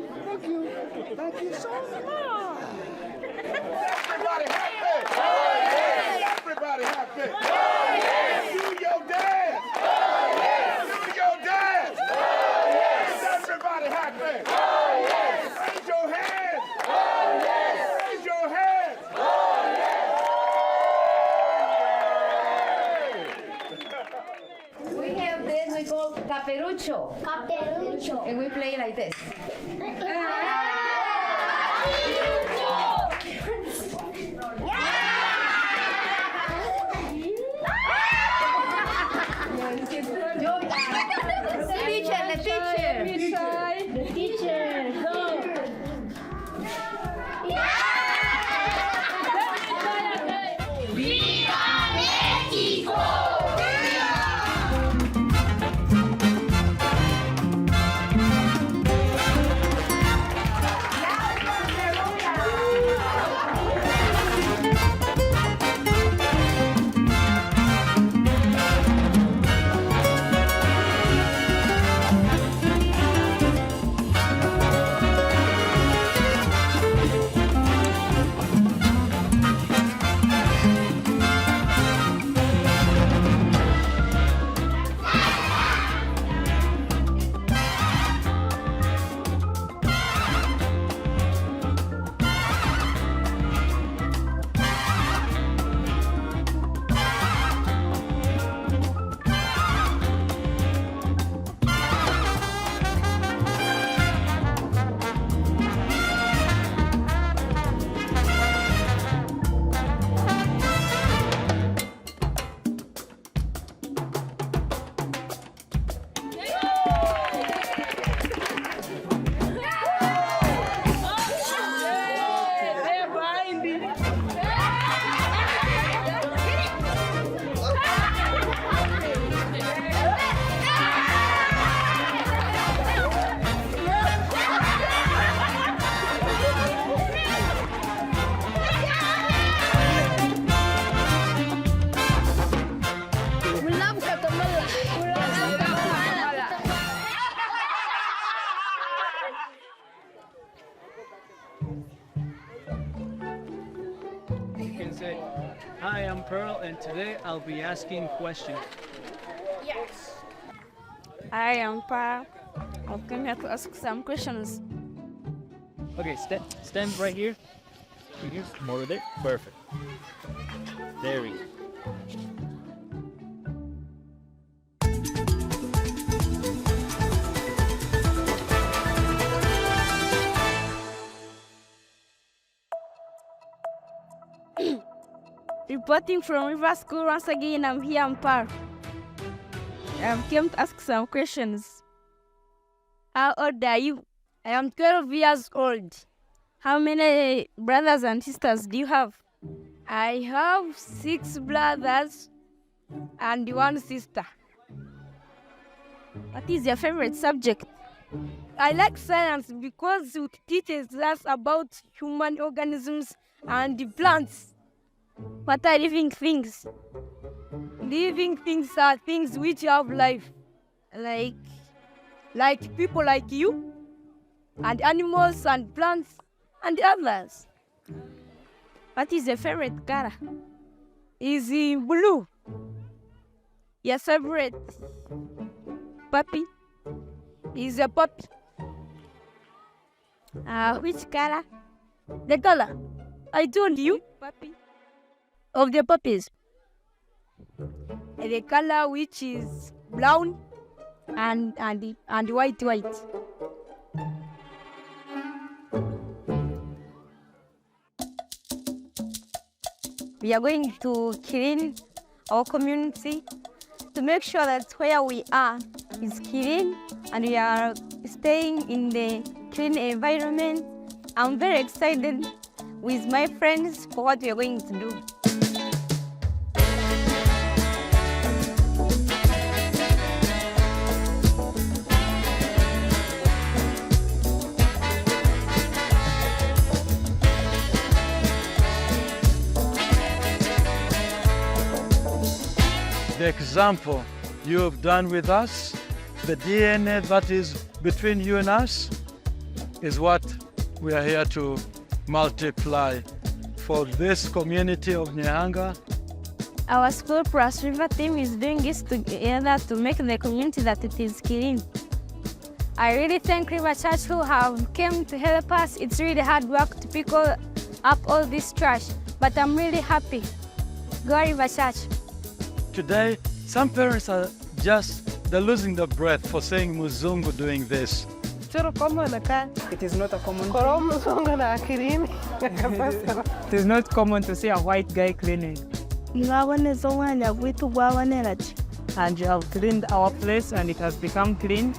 man. Thank you. Thank you so much. Everybody happy? Oh, yes. Everybody happy? Oh, yes. Do your dance. Oh, yes. Do your dance. Oh, yes. Is everybody happy? Oh, yes. Raise your hands. Oh, yes. Raise your hands. Oh, yes. We have this we call caperucho. Caperucho. And we play like this. The teacher. Go. ¡Viva México! Say, hi, I'm Pearl, and today I'll be asking questions. Yes. I am Pa. I've come here to ask some questions. Okay, stand right here. Right here, come over there. Perfect. There we go. Reporting from River School once again. I'm here in Park. I came to ask some questions. How old are you? I am 12 years old. How many brothers and sisters do you have? I have 6 brothers and 1 sister. What is your favorite subject? I like science because it teaches us about human organisms and the plants. What are living things? Living things are things which have life, like people like you, and animals and plants and others. What is your favorite color? Is it blue? Your favorite puppy is a puppy. Which color? The color I told you. Puppy. Of the puppies, the color which is brown and white. We are going to clean our community to make sure that where we are is clean and we are staying in the clean environment. I'm very excited with my friends for what we are going to do. The example you have done with us, the DNA that is between you and us, is what we are here to multiply for this community of Nyahanga. Our school plus river team is doing this together to make the community that it is clean. I really thank River Church who have came to help us. It's really hard work to pick up all this trash, but I'm really happy. Go River Church. Today, some parents are they're losing their breath for saying Muzungu doing this. It is not a common thing. It is not common to see a white guy cleaning. And you have cleaned our place and it has become clean.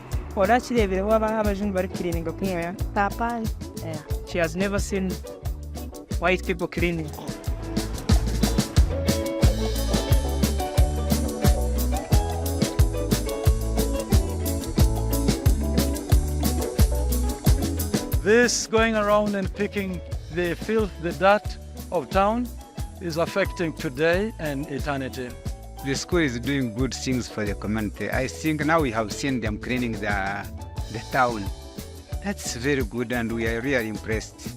She has never seen white people cleaning. This going around and picking the filth, the dirt of town is affecting today and eternity. The school is doing good things for the community. I think now we have seen them cleaning the town. That's very good and we are really impressed.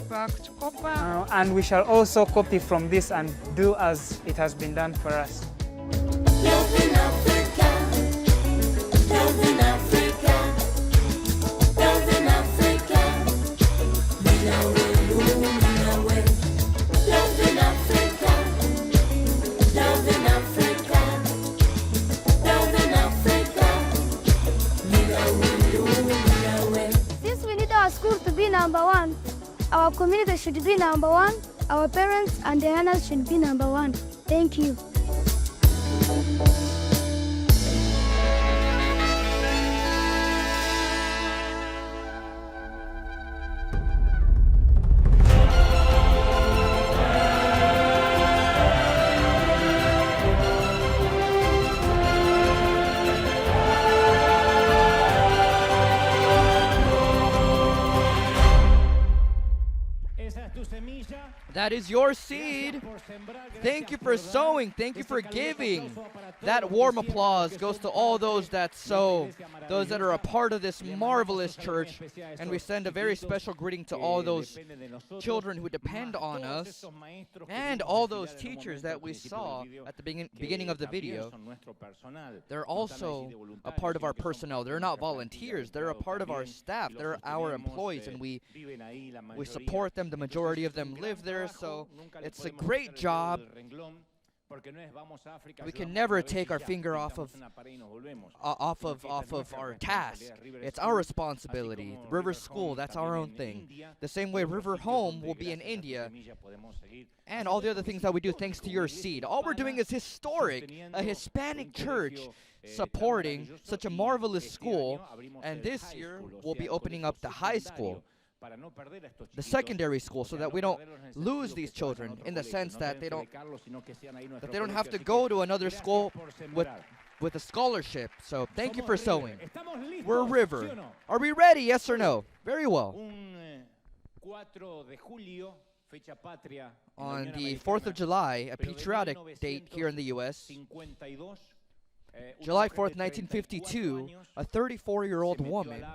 And we shall also copy from this and do as it has been done for us. Since we need our school to be number one, our community should be number one, our parents and the others should be number one. Thank you. That is your seed. Thank you for sowing. Thank you for giving. That warm applause goes to all those that sow, those that are a part of this marvelous church. And we send a very special greeting to all those children who depend on us and all those teachers that we saw at the beginning of the video. They're also a part of our personnel. They're not volunteers. They're a part of our staff. They're our employees, and we support them. The majority of them live there, so it's a great job. We can never take our finger off of our task. It's our responsibility. River School, that's our own thing. The same way River Home will be in India, and all the other things that we do thanks to your seed. All we're doing is historic, a Hispanic church supporting such a marvelous school, and this year we'll be opening up the high school, the secondary school, so that we don't lose these children, in the sense that they don't have to go to another school with a scholarship. So thank you for sowing. We're River. Are we ready? Yes or no? Very well. On the 4th of July, a patriotic date here in the U.S., July 4th, 1952, a 34-year-old woman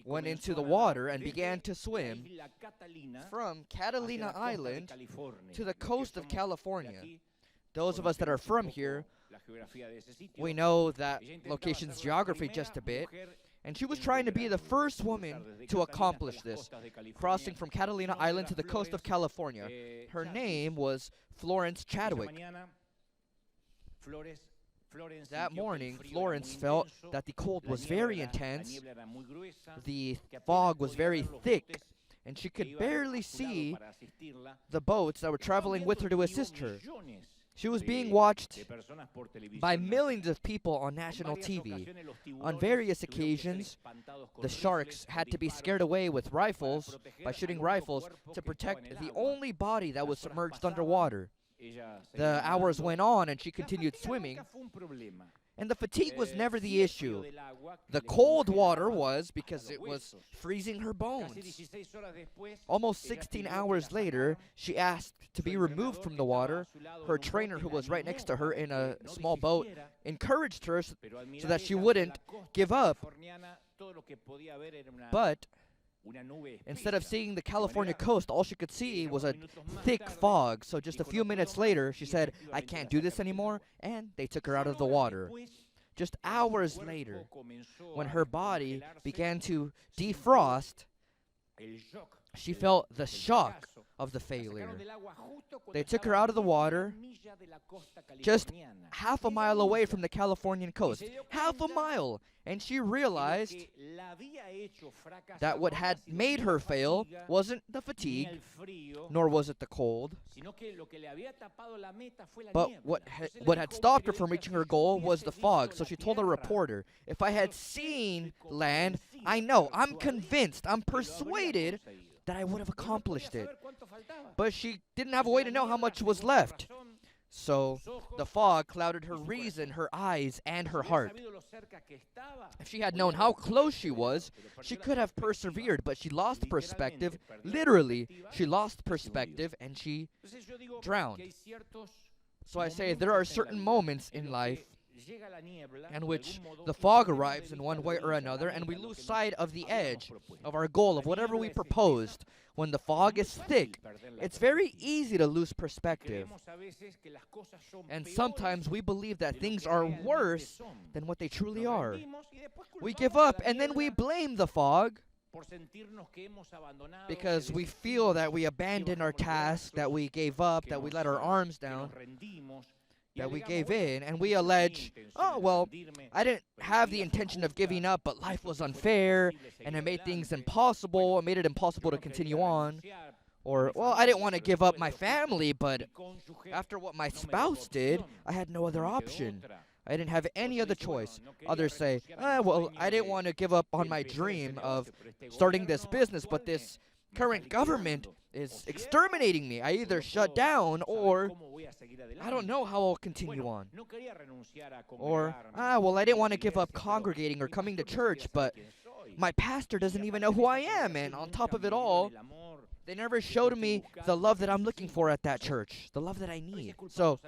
went into the water and began to swim from Catalina Island to the coast of California. Those of us that are from here, we know that location's geography just a bit, and she was trying to be the first woman to accomplish this, crossing from Catalina Island to the coast of California. Her name was Florence Chadwick. That morning, Florence felt that the cold was very intense, the fog was very thick, and she could barely see the boats that were traveling with her to assist her. She was being watched by millions of people on national TV. On various occasions, the sharks had to be scared away with rifles, by shooting rifles, to protect the only body that was submerged underwater. The hours went on and she continued swimming, and the fatigue was never the issue. The cold water was, because it was freezing her bones. Almost 16 hours later, she asked to be removed from the water. Her trainer, who was right next to her in a small boat, encouraged her so that she wouldn't give up. But Instead of seeing the California coast, all she could see was a thick fog. So just a few minutes later, she said, "I can't do this anymore," and they took her out of the water. Just hours later, when her body began to defrost, she felt the shock of the failure. They took her out of the water just half a mile away from the Californian coast. Half a mile! And she realized that what had made her fail wasn't the fatigue, nor was it the cold, but what had stopped her from reaching her goal was the fog. So she told a reporter, "If I had seen land, I know, I'm convinced, I'm persuaded that I would have accomplished it." But she didn't have a way to know how much was left. So the fog clouded her reason, her eyes, and her heart. If she had known how close she was, she could have persevered, but she lost perspective. Literally, she lost perspective and she drowned. So I say there are certain moments in life in which the fog arrives in one way or another, and we lose sight of the edge of our goal, of whatever we proposed. When the fog is thick, it's very easy to lose perspective. And sometimes we believe that things are worse than what they truly are. We give up, and then we blame the fog because we feel that we abandoned our task, that we gave up, that we let our arms down, that we gave in, and we allege, "Oh, well, I didn't have the intention of giving up, but life was unfair, and it made things impossible, it made it impossible to continue on." Or, "Well, I didn't want to give up my family, but after what my spouse did, I had no other option. I didn't have any other choice." Others say, "Well, I didn't want to give up on my dream of starting this business, but this current government is exterminating me. I either shut down or I don't know how I'll continue on." Or, "Well, I didn't want to give up congregating or coming to church, but my pastor doesn't even know who I am, and on top of it all, they never showed me the love that I'm looking for at that church, the love that I need." So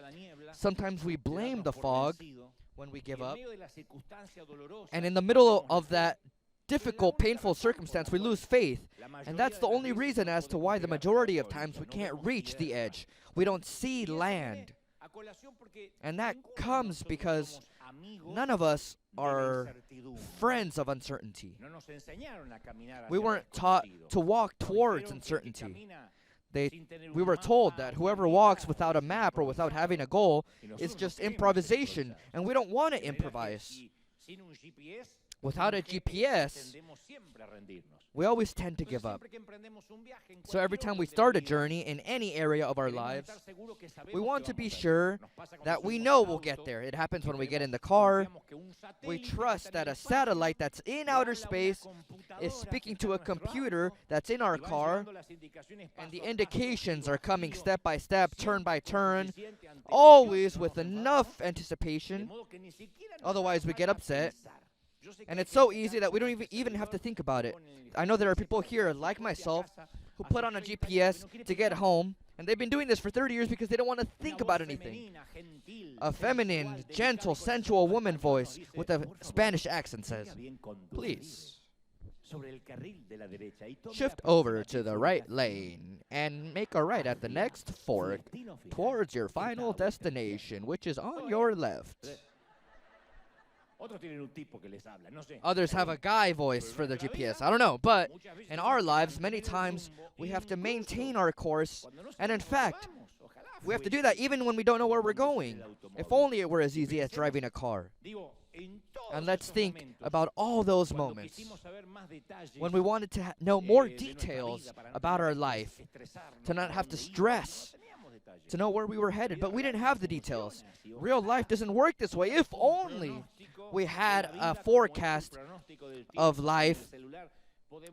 sometimes we blame the fog when we give up, and in the middle of that difficult, painful circumstance, we lose faith. And that's the only reason as to why the majority of times we can't reach the edge. We don't see land. And that comes because none of us are friends of uncertainty. We weren't taught to walk towards uncertainty. We were told that whoever walks without a map or without having a goal is just improvisation, and we don't want to improvise. Without a GPS, we always tend to give up. So every time we start a journey in any area of our lives, we want to be sure that we know we'll get there. It happens when we get in the car. We trust that a satellite that's in outer space is speaking to a computer that's in our car, and the indications are coming step by step, turn by turn, always with enough anticipation. Otherwise, we get upset. And it's so easy that we don't even have to think about it. I know there are people here, like myself, who put on a GPS to get home, and they've been doing this for 30 years because they don't want to think about anything. A feminine, gentle, sensual woman voice with a Spanish accent says, "Please, shift over to the right lane and make a right at the next fork towards your final destination, which is on your left." Others have a guy voice for their GPS. I don't know. But in our lives, many times, we have to maintain our course. And in fact, we have to do that even when we don't know where we're going. If only it were as easy as driving a car. And let's think about all those moments when we wanted to know more details about our life, to not have to stress, to know where we were headed, but we didn't have the details. Real life doesn't work this way. If only we had a forecast of life,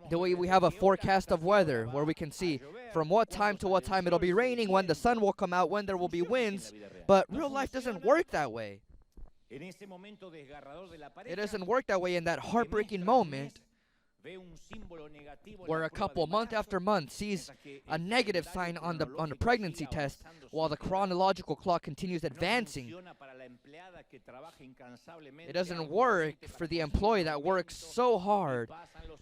the way we have a forecast of weather, where we can see from what time to what time it'll be raining, when the sun will come out, when there will be winds. But real life doesn't work that way. It doesn't work that way in that heartbreaking moment where a couple month after month sees a negative sign on the pregnancy test while the chronological clock continues advancing. It doesn't work for the employee that works so hard,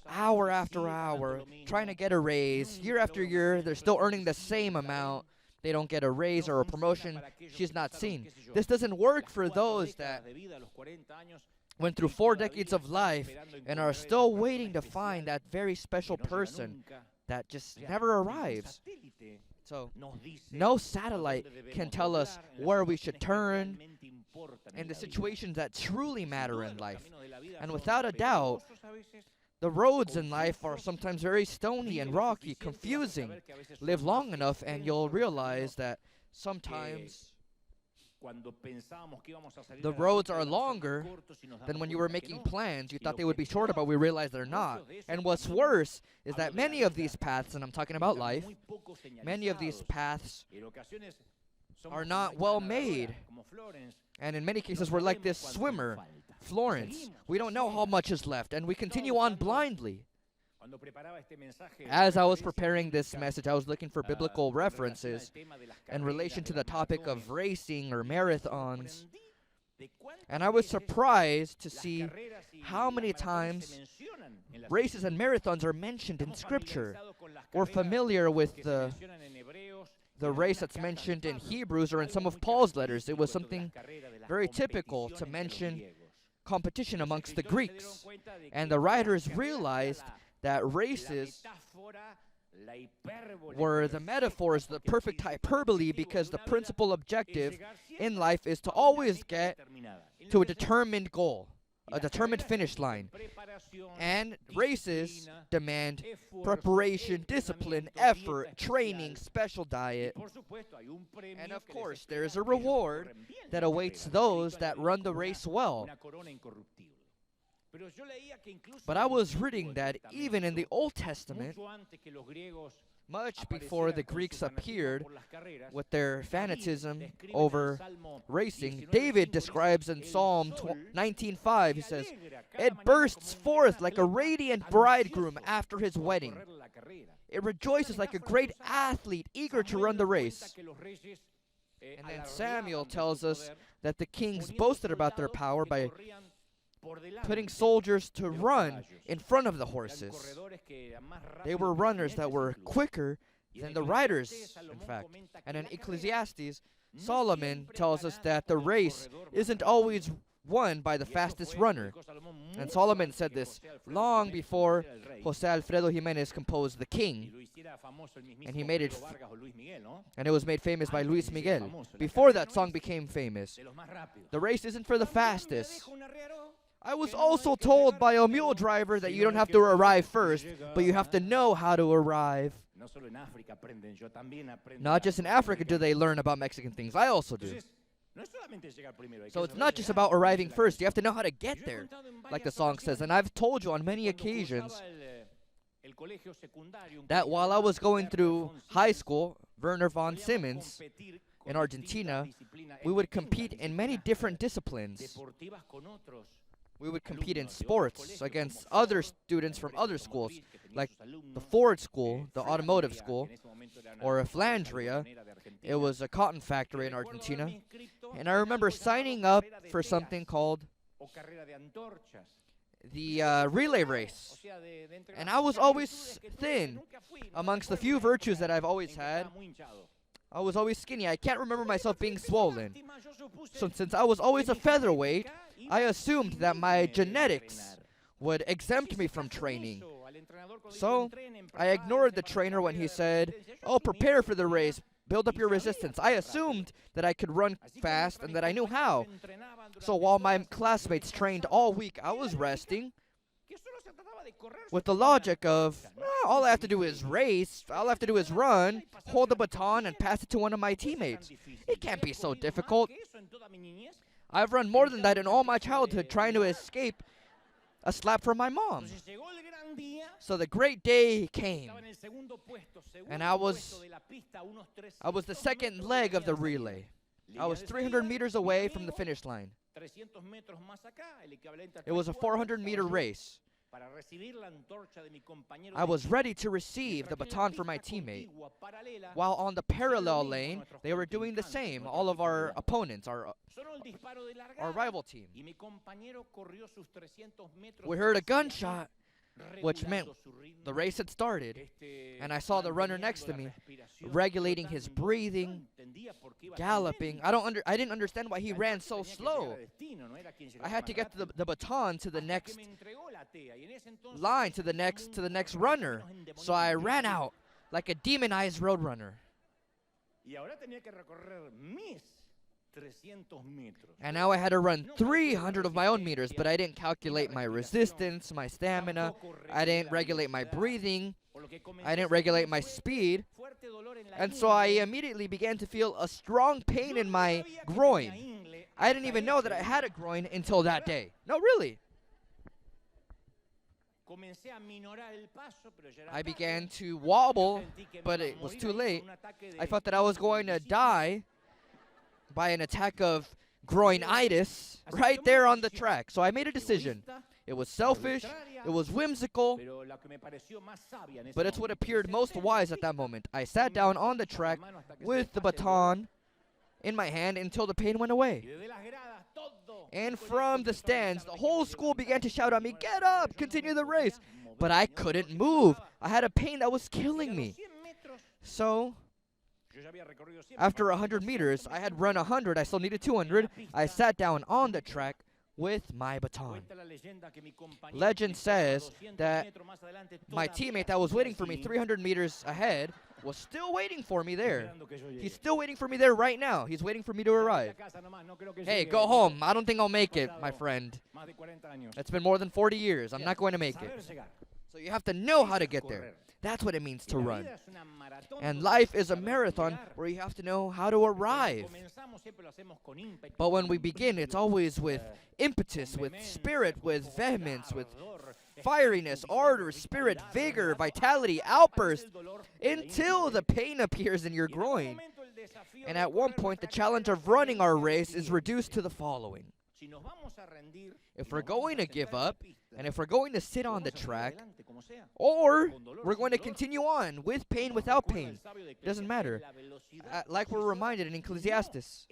hour after hour, trying to get a raise. Year after year, they're still earning the same amount. They don't get a raise or a promotion. She's not seen. This doesn't work for those that went through 4 decades of life and are still waiting to find that very special person that just never arrives. So, no satellite can tell us where we should turn in the situations that truly matter in life. And without a doubt, the roads in life are sometimes very stony and rocky, confusing. Live long enough and you'll realize that sometimes the roads are longer than when you were making plans. You thought they would be shorter, but we realized they're not. And what's worse is that many of these paths, and I'm talking about life, many of these paths are not well made. And in many cases, we're like this swimmer, Florence. We don't know how much is left, and we continue on blindly. As I was preparing this message, I was looking for biblical references in relation to the topic of racing or marathons. And I was surprised to see how many times races and marathons are mentioned in Scripture. We're familiar with the race that's mentioned in Hebrews or in some of Paul's letters. It was something very typical to mention competition amongst the Greeks. And the writers realized that races were the metaphors, the perfect hyperbole, because the principal objective in life is to always get to a determined goal, a determined finish line. And races demand preparation, discipline, effort, training, special diet. And of course, there is a reward that awaits those that run the race well. But I was reading that even in the Old Testament, much before the Greeks appeared with their fanatism over racing, David describes in Psalm 19:5, he says, "It bursts forth like a radiant bridegroom after his wedding. It rejoices like a great athlete eager to run the race." And then Samuel tells us that the kings boasted about their power by putting soldiers to run in front of the horses. They were runners that were quicker than the riders, in fact. And in Ecclesiastes, Solomon tells us that the race isn't always won by the fastest runner. And Solomon said this long before Jose Alfredo Jimenez composed The King. And he made it, and it was made famous by Luis Miguel. Before that song became famous, the race isn't for the fastest. I was also told by a mule driver that you don't have to arrive first, but you have to know how to arrive. Not just in Africa do they learn about Mexican things, I also do. So it's not just about arriving first, you have to know how to get there, like the song says. And I've told you on many occasions that while I was going through high school, Werner von Siemens, in Argentina, we would compete in many different disciplines. We would compete in sports against other students from other schools, like the Ford School, the automotive school, or Flandria. It was a cotton factory in Argentina. And I remember signing up for something called the relay race. And I was always thin. Amongst the few virtues that I've always had, I was always skinny. I can't remember myself being swollen. So since I was always a featherweight, I assumed that my genetics would exempt me from training. So I ignored the trainer when he said, "Oh, prepare for the race, build up your resistance." I assumed that I could run fast and that I knew how. So while my classmates trained all week, I was resting with the logic of, all I have to do is race, all I have to do is run, hold the baton, and pass it to one of my teammates. It can't be so difficult. I've run more than that in all my childhood trying to escape a slap from my mom. So the great day came, and I was the second leg of the relay. I was 300 meters away from the finish line. It was a 400-meter race. I was ready to receive the baton from my teammate, while on the parallel lane, they were doing the same, all of our opponents, our rival team. We heard a gunshot, which meant the race had started, and I saw the runner next to me regulating his breathing, galloping. I didn't understand why he ran so slow. I had to get the baton to the next line, to the next runner. So I ran out like a demonized roadrunner. And now I had to run 300 of my own meters, but I didn't calculate my resistance, my stamina. I didn't regulate my breathing. I didn't regulate my speed. And so I immediately began to feel a strong pain in my groin. I didn't even know that I had a groin until that day. No, really. I began to wobble, but it was too late. I thought that I was going to die by an attack of groinitis right there on the track. So I made a decision. It was selfish, it was whimsical, but it's what appeared most wise at that moment. I sat down on the track with the baton in my hand until the pain went away. And from the stands, the whole school began to shout at me, "Get up, continue the race." But I couldn't move. I had a pain that was killing me. So after 100 meters, I had run 100, I still needed 200. I sat down on the track with my baton. Legend says that my teammate that was waiting for me 300 meters ahead was still waiting for me there. He's still waiting for me there right now. He's waiting for me to arrive. Hey, go home. I don't think I'll make it, my friend. It's been more than 40 years. I'm not going to make it. So you have to know how to get there. That's what it means to run. And life is a marathon where you have to know how to arrive. But when we begin, it's always with impetus, with spirit, with vehemence, with fieriness, ardor, spirit, vigor, vitality, outburst, until the pain appears in your groin. And at one point, the challenge of running our race is reduced to the following. If we're going to give up, and if we're going to sit on the track, or we're going to continue on with pain, without pain, it doesn't matter. Like we're reminded in Ecclesiastes,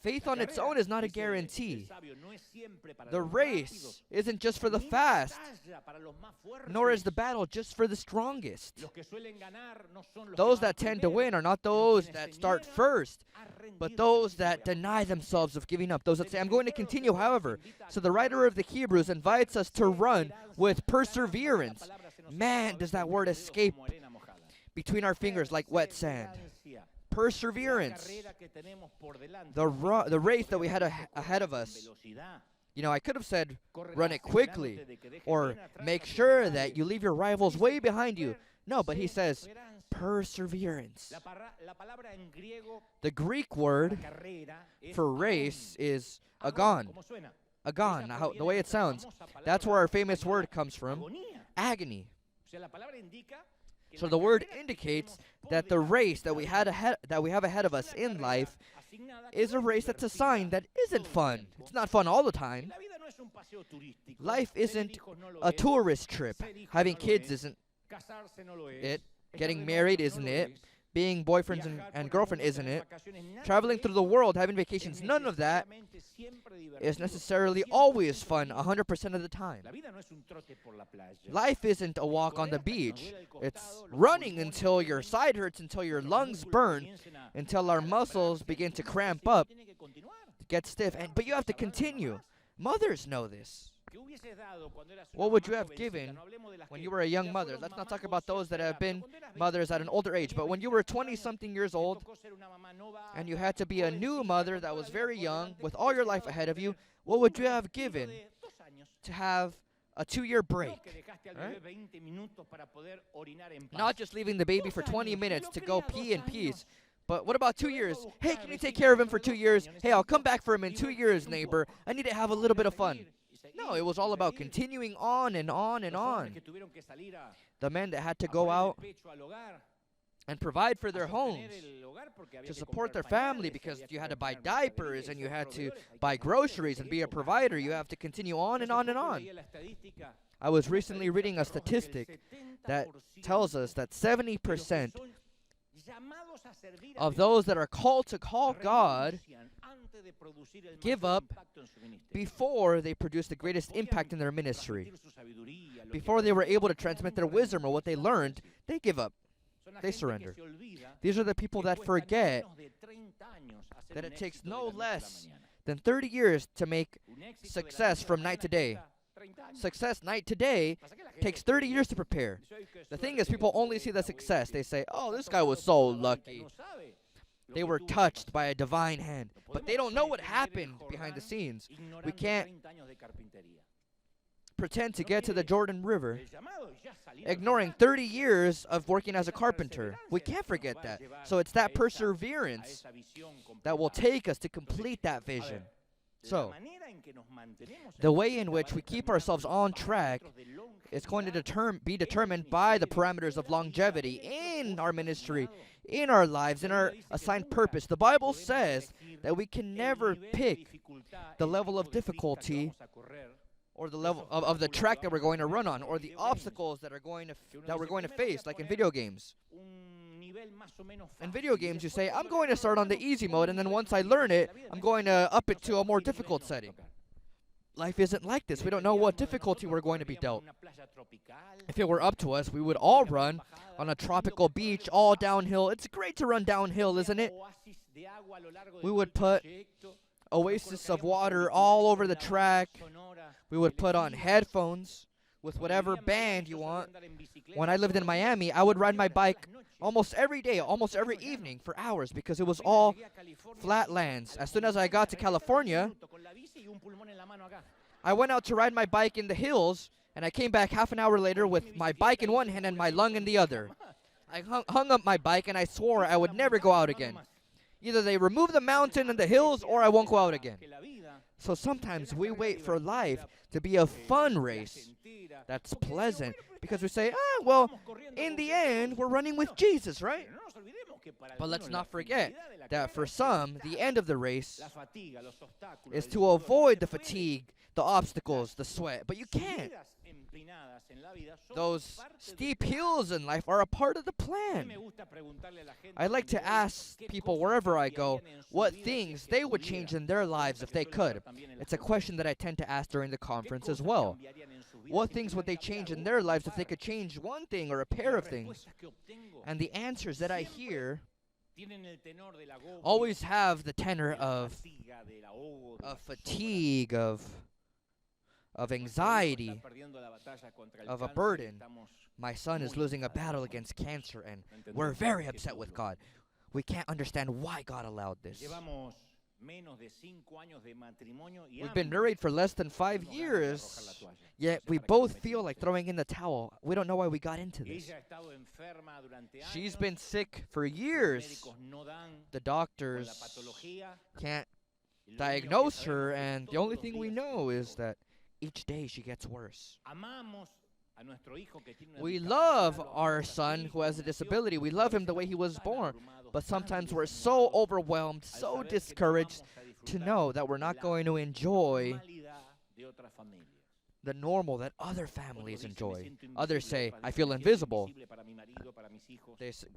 faith on its own is not a guarantee. The race isn't just for the fast, nor is the battle just for the strongest. Those that tend to win are not those that start first, but those that deny themselves of giving up, those that say, "I'm going to continue however." So the writer of the Hebrews invites us to run with perseverance. Man, does that word escape between our fingers like wet sand. Perseverance. The race that we had ahead of us. You know, I could have said, run it quickly, or make sure that you leave your rivals way behind you. No, but he says, perseverance. The Greek word for race is agon. Agon, the way it sounds. That's where our famous word comes from. Agony. So the word indicates that the race that we have ahead of us in life is a race that's assigned that isn't fun. It's not fun all the time. Life isn't a tourist trip. Having kids isn't it. Getting married isn't it. Being boyfriends and girlfriend isn't it. Traveling through the world, having vacations, none of that is necessarily always fun 100% of the time. Life isn't a walk on the beach. It's running until your side hurts, until your lungs burn, until our muscles begin to cramp up, get stiff. But you have to continue. Mothers know this. What would you have given when you were a young mother? Let's not talk about those that have been mothers at an older age, but when you were 20-something years old and you had to be a new mother that was very young with all your life ahead of you, what would you have given to have a 2-year break? Right? Not just leaving the baby for 20 minutes to go pee in peace. But what about 2 years? Hey, can you take care of him for 2 years? Hey, I'll come back for him in 2 years, neighbor. I need to have a little bit of fun. No, it was all about continuing on and on and on. The men that had to go out and provide for their homes, to support their family, because you had to buy diapers and you had to buy groceries and be a provider. You have to continue on and on and on. I was recently reading a statistic that tells us that 70% of those that are called to call God give up before they produce the greatest impact in their ministry. Before they were able to transmit their wisdom or what they learned, they give up. They surrender. These are the people that forget that it takes no less than 30 years to make success from night to day. Success night to day takes 30 years to prepare. The thing is, people only see the success. They say, oh, this guy was so lucky. They were touched by a divine hand. But they don't know what happened behind the scenes. We can't pretend to get to the Jordan River ignoring 30 years of working as a carpenter. We can't forget that. So it's that perseverance that will take us to complete that vision. So, the way in which we keep ourselves on track is going to be determined by the parameters of longevity in our ministry, in our lives, in our assigned purpose. The Bible says that we can never pick the level of difficulty or the level of the track that we're going to run on, or the obstacles that we're going to face, like in video games. In video games, you say, I'm going to start on the easy mode, and then once I learn it, I'm going to up it to a more difficult setting. Life isn't like this. We don't know what difficulty we're going to be dealt. If it were up to us, we would all run on a tropical beach, all downhill. It's great to run downhill, isn't it? We would put oasis of water all over the track. We would put on headphones with whatever band you want. When I lived in Miami, I would ride my bike almost every day, almost every evening for hours, because it was all flatlands. As soon as I got to California, I went out to ride my bike in the hills, and I came back half an hour later with my bike in one hand and my lung in the other. I hung up my bike, and I swore I would never go out again. Either they remove the mountain and the hills, or I won't go out again. So sometimes we wait for life to be a fun race that's pleasant, because we say, well, in the end, we're running with Jesus, right? But let's not forget that for some, the end of the race is to avoid the fatigue, the obstacles, the sweat. But you can't. Those steep hills in life are a part of the plan. I like to ask people wherever I go what things they would change in their lives if they could. It's a question that I tend to ask during the conference as well. What things would they change in their lives if they could change one thing or a pair of things? And the answers that I hear always have the tenor of fatigue, of anxiety, of a burden. My son is losing a battle against cancer, and we're very upset with God. We can't understand why God allowed this. We've been married for less than 5 years, yet we both feel like throwing in the towel. We don't know why we got into this. She's been sick for years. The doctors can't diagnose her, and the only thing we know is that each day she gets worse. We love our son who has a disability. We love him the way he was born. But sometimes we're so overwhelmed, so discouraged to know that we're not going to enjoy the normal that other families enjoy. Others say, I feel invisible.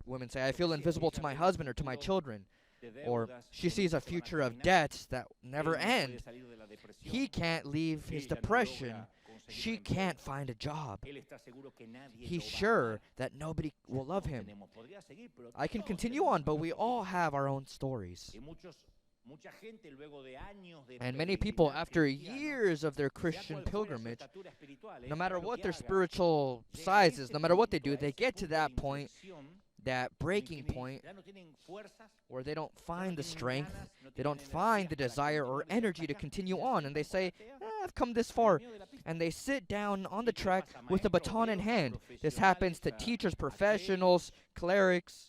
Women say, I feel invisible to my husband or to my children. Or she sees a future of debts that never end. He can't leave his depression. She can't find a job. He's sure that nobody will love him. I can continue on, but we all have our own stories. And many people, after years of their Christian pilgrimage, no matter what their spiritual size is, no matter what they do, they get to that point, that breaking point, where they don't find the strength, they don't find the desire or energy to continue on, and they say, I've come this far, and they sit down on the track with a baton in hand. This happens to teachers, professionals, clerics.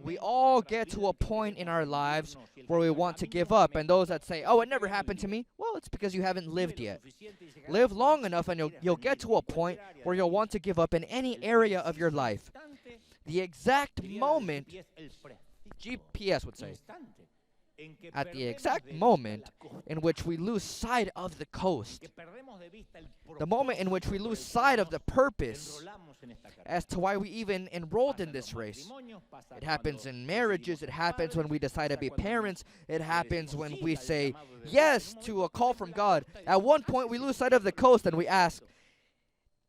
We all get to a point in our lives where we want to give up, and those that say, oh, it never happened to me, well, it's because you haven't lived yet. Live long enough and you'll get to a point where you'll want to give up in any area of your life. the exact moment, GPS would say, at the exact moment in which we lose sight of the coast, the moment in which we lose sight of the purpose as to why we even enrolled in this race. It happens in marriages, it happens when we decide to be parents, it happens when we say yes to a call from God. At one point we lose sight of the coast and we ask,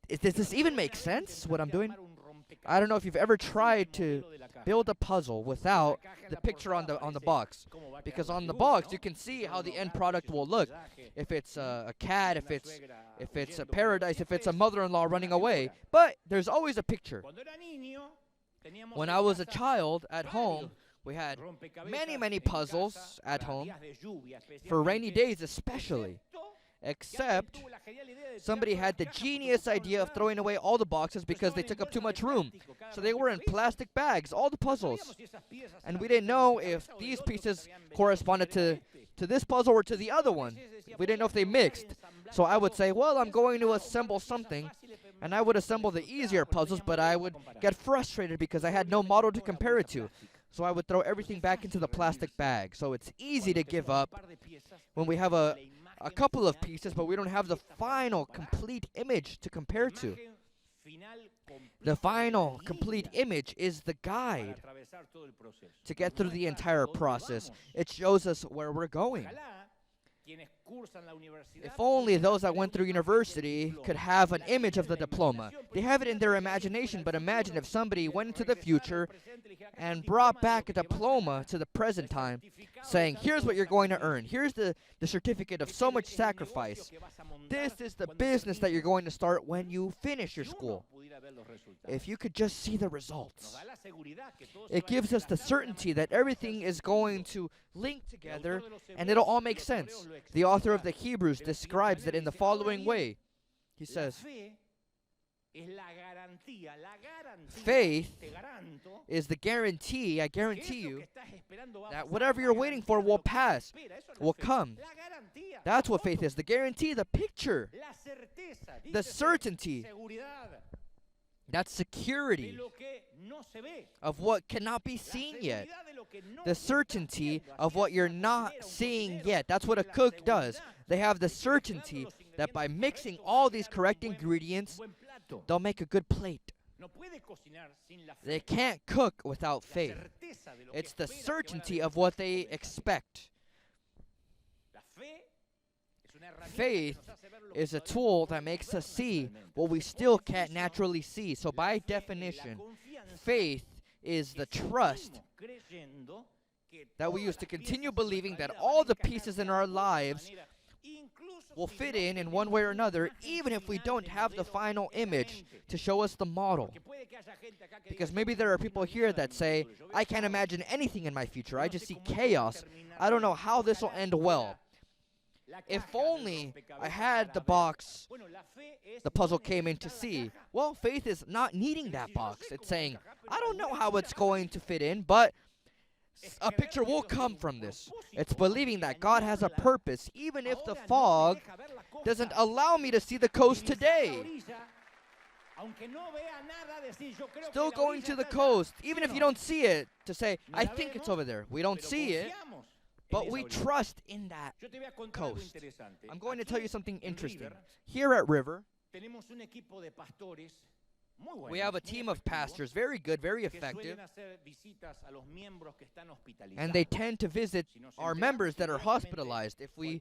does this even make sense, what I'm doing? I don't know if you've ever tried to build a puzzle without the picture on the box, because on the box you can see how the end product will look. If it's a cat, if it's a paradise, if it's a mother-in-law running away, but there's always a picture. When I was a child at home, we had many puzzles at home, for rainy days especially. Except somebody had the genius idea of throwing away all the boxes because they took up too much room. So they were in plastic bags, all the puzzles. And we didn't know if these pieces corresponded to this puzzle or to the other one. We didn't know if they mixed. So I would say, well, I'm going to assemble something. And I would assemble the easier puzzles, but I would get frustrated because I had no model to compare it to. So I would throw everything back into the plastic bag. So it's easy to give up when we have a couple of pieces, but we don't have the final complete image to compare to. The final complete image is the guide to get through the entire process. It shows us where we're going. If only those that went through university could have an image of the diploma. They have it in their imagination, but imagine if somebody went into the future and brought back a diploma to the present time, saying, here's what you're going to earn. Here's the certificate of so much sacrifice. This is the business that you're going to start when you finish your school. If you could just see the results, it gives us the certainty that everything is going to link together and it'll all make sense. The author of the Hebrews describes it in the following way. He says, faith is the guarantee, I guarantee you, that whatever you're waiting for will pass, will come. That's what faith is, the guarantee, the picture, the certainty. That's security of what cannot be seen yet. The certainty of what you're not seeing yet. That's what a cook does. They have the certainty that by mixing all these correct ingredients, they'll make a good plate. They can't cook without faith. It's the certainty of what they expect. Faith is a tool that makes us see what we still can't naturally see. So by definition, faith is the trust that we use to continue believing that all the pieces in our lives will fit in one way or another, even if we don't have the final image to show us the model. Because maybe there are people here that say, I can't imagine anything in my future. I just see chaos. I don't know how this will end well. If only I had the box the puzzle came in to see. Well, faith is not needing that box. It's saying, I don't know how it's going to fit in, but a picture will come from this. It's believing that God has a purpose, even if the fog doesn't allow me to see the coast today. Still going to the coast, even if you don't see it, to say, I think it's over there. We don't see it, but we trust in that coast. I'm going to tell you something interesting. Here at River, we have a team of pastors, very good, very effective, and they tend to visit our members that are hospitalized. If we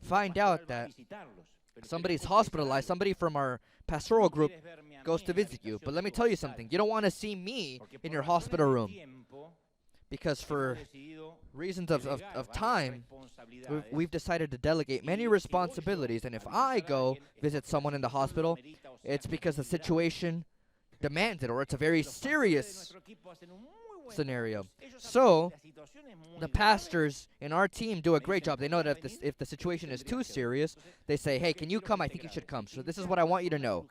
find out that somebody's hospitalized, somebody from our pastoral group goes to visit you. But let me tell you something. You don't want to see me in your hospital room, because for reasons of time, we've decided to delegate many responsibilities. And if I go visit someone in the hospital, it's because the situation demands it, or it's a very serious scenario. So the pastors in our team do a great job. They know that if the situation is too serious, they say, hey, can you come? I think you should come. So this is what I want you to know.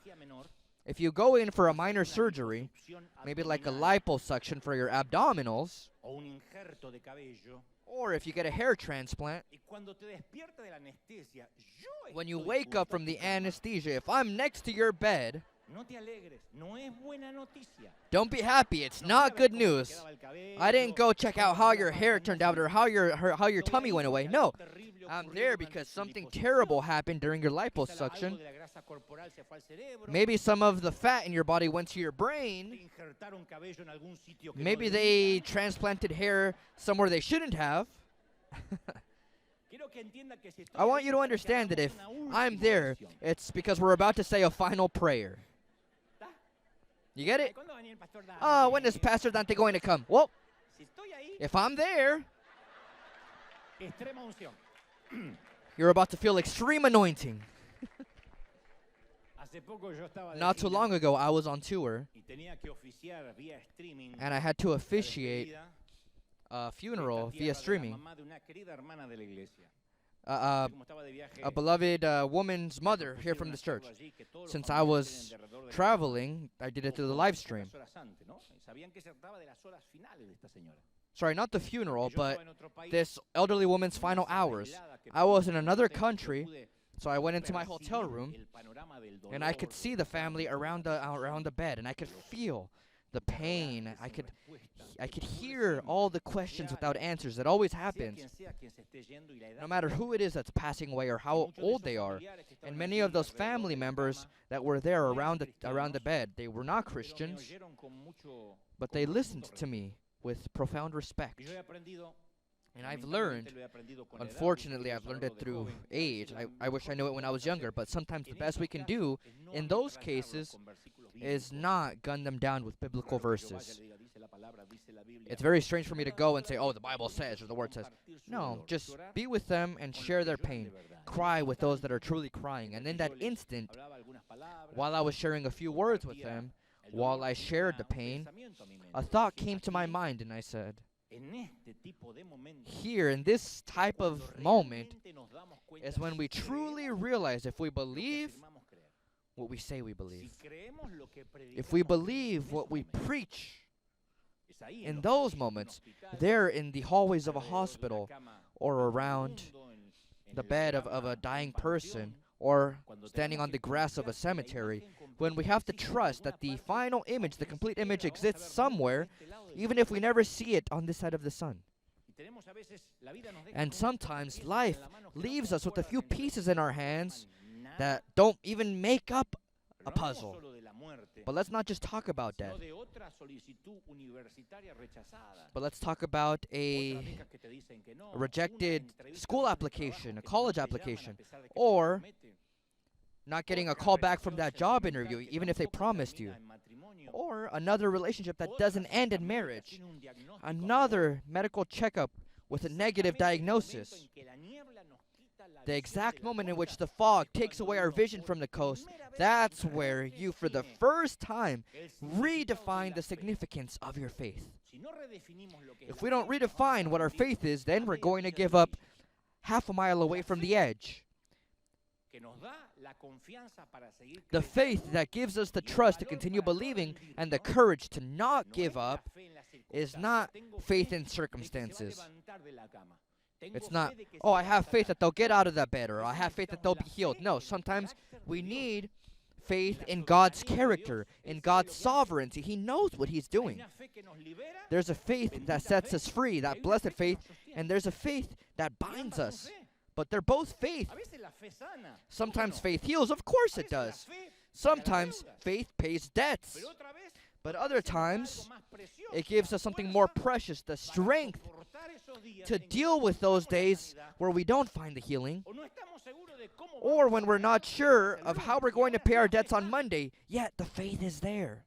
If you go in for a minor surgery, maybe like a liposuction for your abdominals, or if you get a hair transplant, when you wake up from the anesthesia, if I'm next to your bed, Don't be happy. It's not good news. I didn't go check out how your hair turned out or how your tummy went away. No. I'm there because something terrible happened during your liposuction. Maybe some of the fat in your body went to your brain. Maybe they transplanted hair somewhere they shouldn't have. I want you to understand that if I'm there, it's because we're about to say a final prayer. You get it? Oh, when is Pastor Dante going to come? Well, if I'm there, you're about to feel extreme anointing. Not too long ago, I was on tour, and I had to officiate a funeral via streaming. A beloved woman's mother here from this church. Since I was traveling, I did it through the live stream. Sorry, not the funeral, but this elderly woman's final hours. I was in another country, so I went into my hotel room, and I could see the family around the bed, and I could feel the pain. I could hear all the questions without answers. That always happens. No matter who it is that's passing away or how old they are. And many of those family members that were there around the bed, they were not Christians, but they listened to me with profound respect. And I've learned, unfortunately, I've learned it through age. I wish I knew it when I was younger, but sometimes the best we can do in those cases is not gun them down with biblical verses. It's very strange for me to go and say, oh, the Bible says, or the Word says. No, just be with them and share their pain. Cry with those that are truly crying. And in that instant, while I was sharing a few words with them, while I shared the pain, a thought came to my mind, and I said, here, in this type of moment, is when we truly realize if we believe what we say we believe, if we believe what we preach, in those moments, there in the hallways of a hospital, or around the bed of a dying person, or standing on the grass of a cemetery, when we have to trust that the final image, the complete image, exists somewhere, even if we never see it on this side of the sun. And sometimes life leaves us with a few pieces in our hands that don't even make up a puzzle. But let's not just talk about death. But let's talk about a rejected school application, a college application, or not getting a call back from that job interview, even if they promised you. Or another relationship that doesn't end in marriage. Another medical checkup with a negative diagnosis. The exact moment in which the fog takes away our vision from the coast, that's where you, for the first time, redefine the significance of your faith. If we don't redefine what our faith is, then we're going to give up half a mile away from the edge. The faith that gives us the trust to continue believing and the courage to not give up is not faith in circumstances. It's not, oh, I have faith that they'll get out of that bed, or I have faith that they'll be healed. No, sometimes we need faith in God's character, in God's sovereignty. He knows what He's doing. There's a faith that sets us free, that blessed faith, and there's a faith that binds us. But they're both faith. Sometimes faith heals, of course it does. Sometimes faith pays debts. But other times, it gives us something more precious, the strength to deal with those days where we don't find the healing, or when we're not sure of how we're going to pay our debts on Monday, yet the faith is there.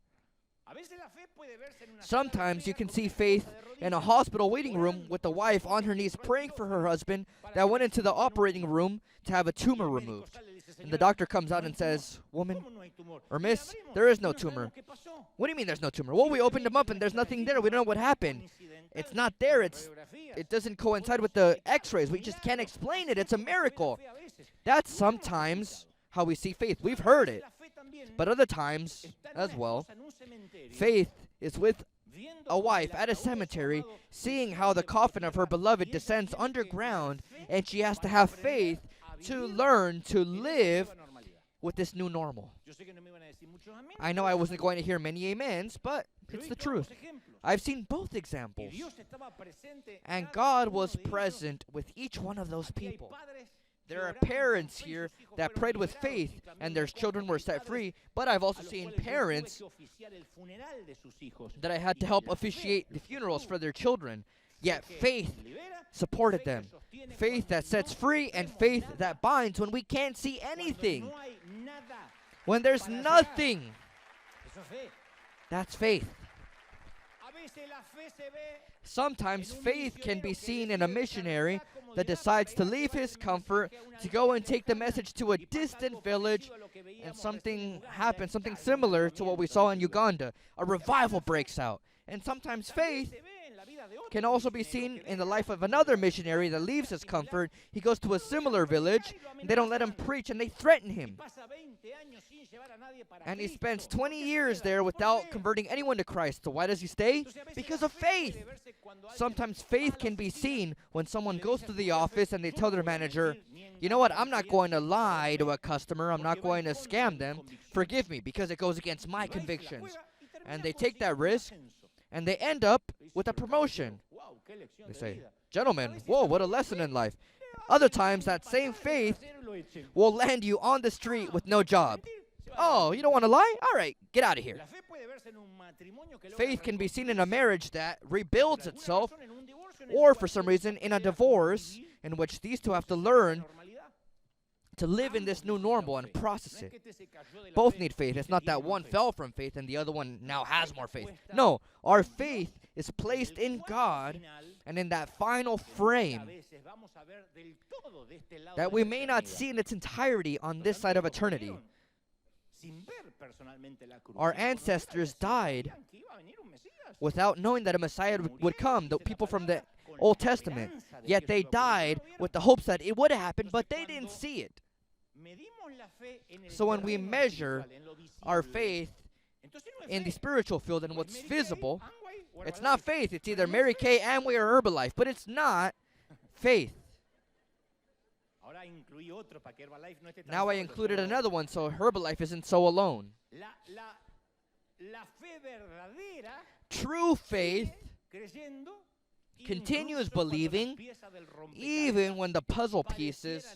Sometimes you can see faith in a hospital waiting room with the wife on her knees praying for her husband that went into the operating room to have a tumor removed. And the doctor comes out and says, woman, or miss, there is no tumor. What do you mean there's no tumor? Well, we opened him up and there's nothing there. We don't know what happened. It's not there. It doesn't coincide with the x-rays. We just can't explain it. It's a miracle. That's sometimes how we see faith. We've heard it. But other times as well, faith is with a wife at a cemetery, seeing how the coffin of her beloved descends underground, and she has to have faith to learn to live with this new normal. I know I wasn't going to hear many amens, but it's the truth. I've seen both examples. And God was present with each one of those people. There are parents here that prayed with faith and their children were set free, but I've also seen parents that I had to help officiate the funerals for their children. Yet faith supported them. Faith that sets free and faith that binds when we can't see anything. When there's nothing. That's faith. Sometimes faith can be seen in a missionary that decides to leave his comfort to go and take the message to a distant village, and something happens, something similar to what we saw in Uganda. A revival breaks out. And sometimes faith can also be seen in the life of another missionary that leaves his comfort. He goes to a similar village, and they don't let him preach, and they threaten him. And he spends 20 years there without converting anyone to Christ. So why does he stay? Because of faith. Sometimes faith can be seen when someone goes to the office and they tell their manager, you know what, I'm not going to lie to a customer. I'm not going to scam them. Forgive me, because it goes against my convictions. And they take that risk, and they end up with a promotion. They say, gentlemen, whoa, what a lesson in life. Other times, that same faith will land you on the street with no job. Oh, you don't want to lie? All right, get out of here. Faith can be seen in a marriage that rebuilds itself, or for some reason in a divorce in which these two have to learn to live in this new normal and process it. Both need faith. It's not that one fell from faith and the other one now has more faith. No, our faith is placed in God and in that final frame that we may not see in its entirety on this side of eternity. Our ancestors died without knowing that a Messiah would come, the people from the Old Testament. Yet they died with the hopes that it would happen, but they didn't see it. So when we measure our faith in the spiritual field and what's visible, it's not faith. It's either Mary Kay, Amway, or Herbalife, but it's not faith. Now I included another one so Herbalife isn't so alone. True faith continues believing even when the puzzle pieces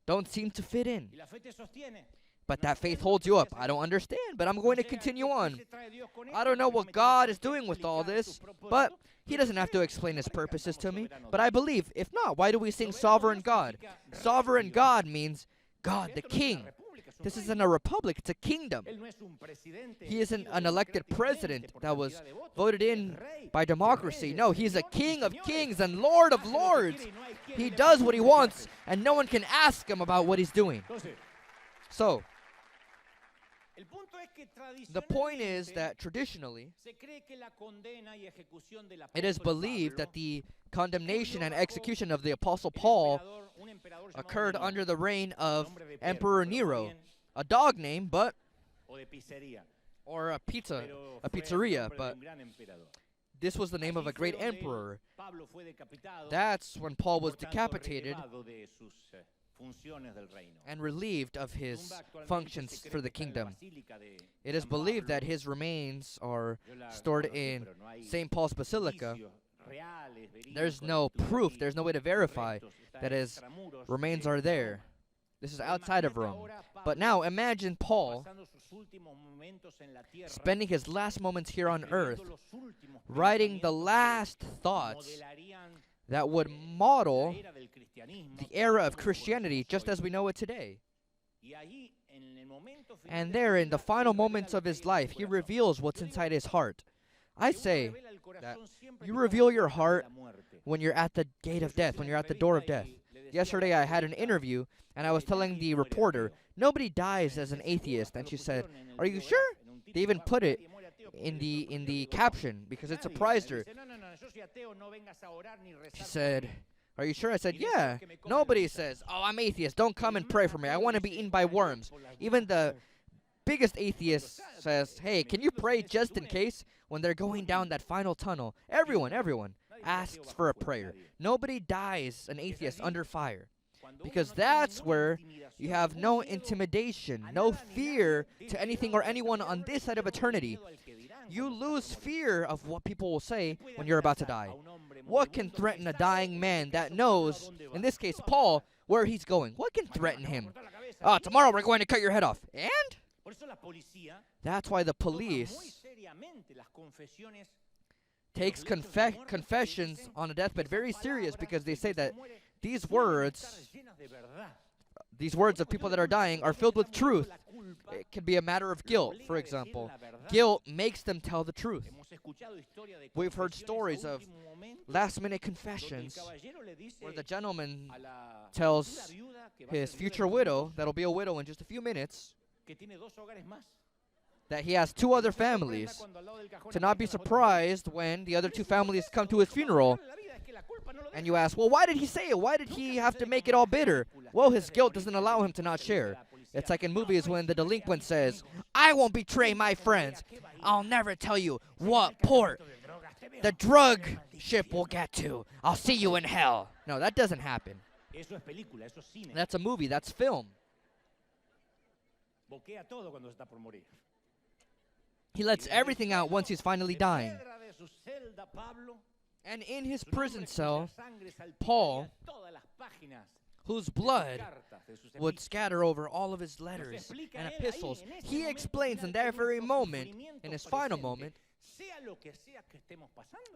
don't seem to fit in. But that faith holds you up. I don't understand, but I'm going to continue on. I don't know what God is doing with all this, but He doesn't have to explain His purposes to me. But I believe. If not, why do we sing Sovereign God? Sovereign God means God the King. This isn't a republic, it's a kingdom. He isn't an elected president that was voted in by democracy. No, He's a King of kings and Lord of lords. He does what He wants, and no one can ask Him about what He's doing. So, the point is that traditionally, it is believed that the condemnation and execution of the Apostle Paul occurred under the reign of Emperor Nero, a dog name, but or a pizzeria, but this was the name of a great emperor. That's when Paul was decapitated and relieved of his functions for the kingdom. It is believed that his remains are stored in St. Paul's Basilica. There's no proof, there's no way to verify that his remains are there. This is outside of Rome. But now imagine Paul spending his last moments here on earth, writing the last thoughts that would model the era of Christianity just as we know it today. And there, in the final moments of his life, he reveals what's inside his heart. I say that you reveal your heart when you're at the gate of death, when you're at the door of death. Yesterday I had an interview, and I was telling the reporter, nobody dies as an atheist. And she said, are you sure? They even put it in the caption because it surprised her. She said, are you sure? I said, yeah. Nobody says, oh, I'm atheist. Don't come and pray for me. I want to be eaten by worms. Even the biggest atheist says, hey, can you pray just in case? When they're going down that final tunnel, everyone asks for a prayer. Nobody dies an atheist under fire. Because that's where you have no intimidation, no fear to anything or anyone on this side of eternity. You lose fear of what people will say when you're about to die. What can threaten a dying man that knows, in this case Paul, where he's going? What can threaten him? Tomorrow we're going to cut your head off. And? That's why the police takes confessions on a deathbed very serious, because they say that these words of people that are dying are filled with truth. It can be a matter of guilt, for example. Guilt makes them tell the truth. We've heard stories of last-minute confessions where the gentleman tells his future widow, that'll be a widow in just a few minutes, that he has 2 other families, to not be surprised when the other 2 families come to his funeral. And you ask, well, why did he say it? Why did he have to make it all bitter? Well, his guilt doesn't allow him to not share. It's like in movies when the delinquent says, I won't betray my friends. I'll never tell you what port the drug ship will get to. I'll see you in hell. No, that doesn't happen. That's a movie. That's film. He lets everything out once he's finally dying. And in his prison cell, Paul, whose blood would scatter over all of his letters and epistles, he explains in that very moment, in his final moment,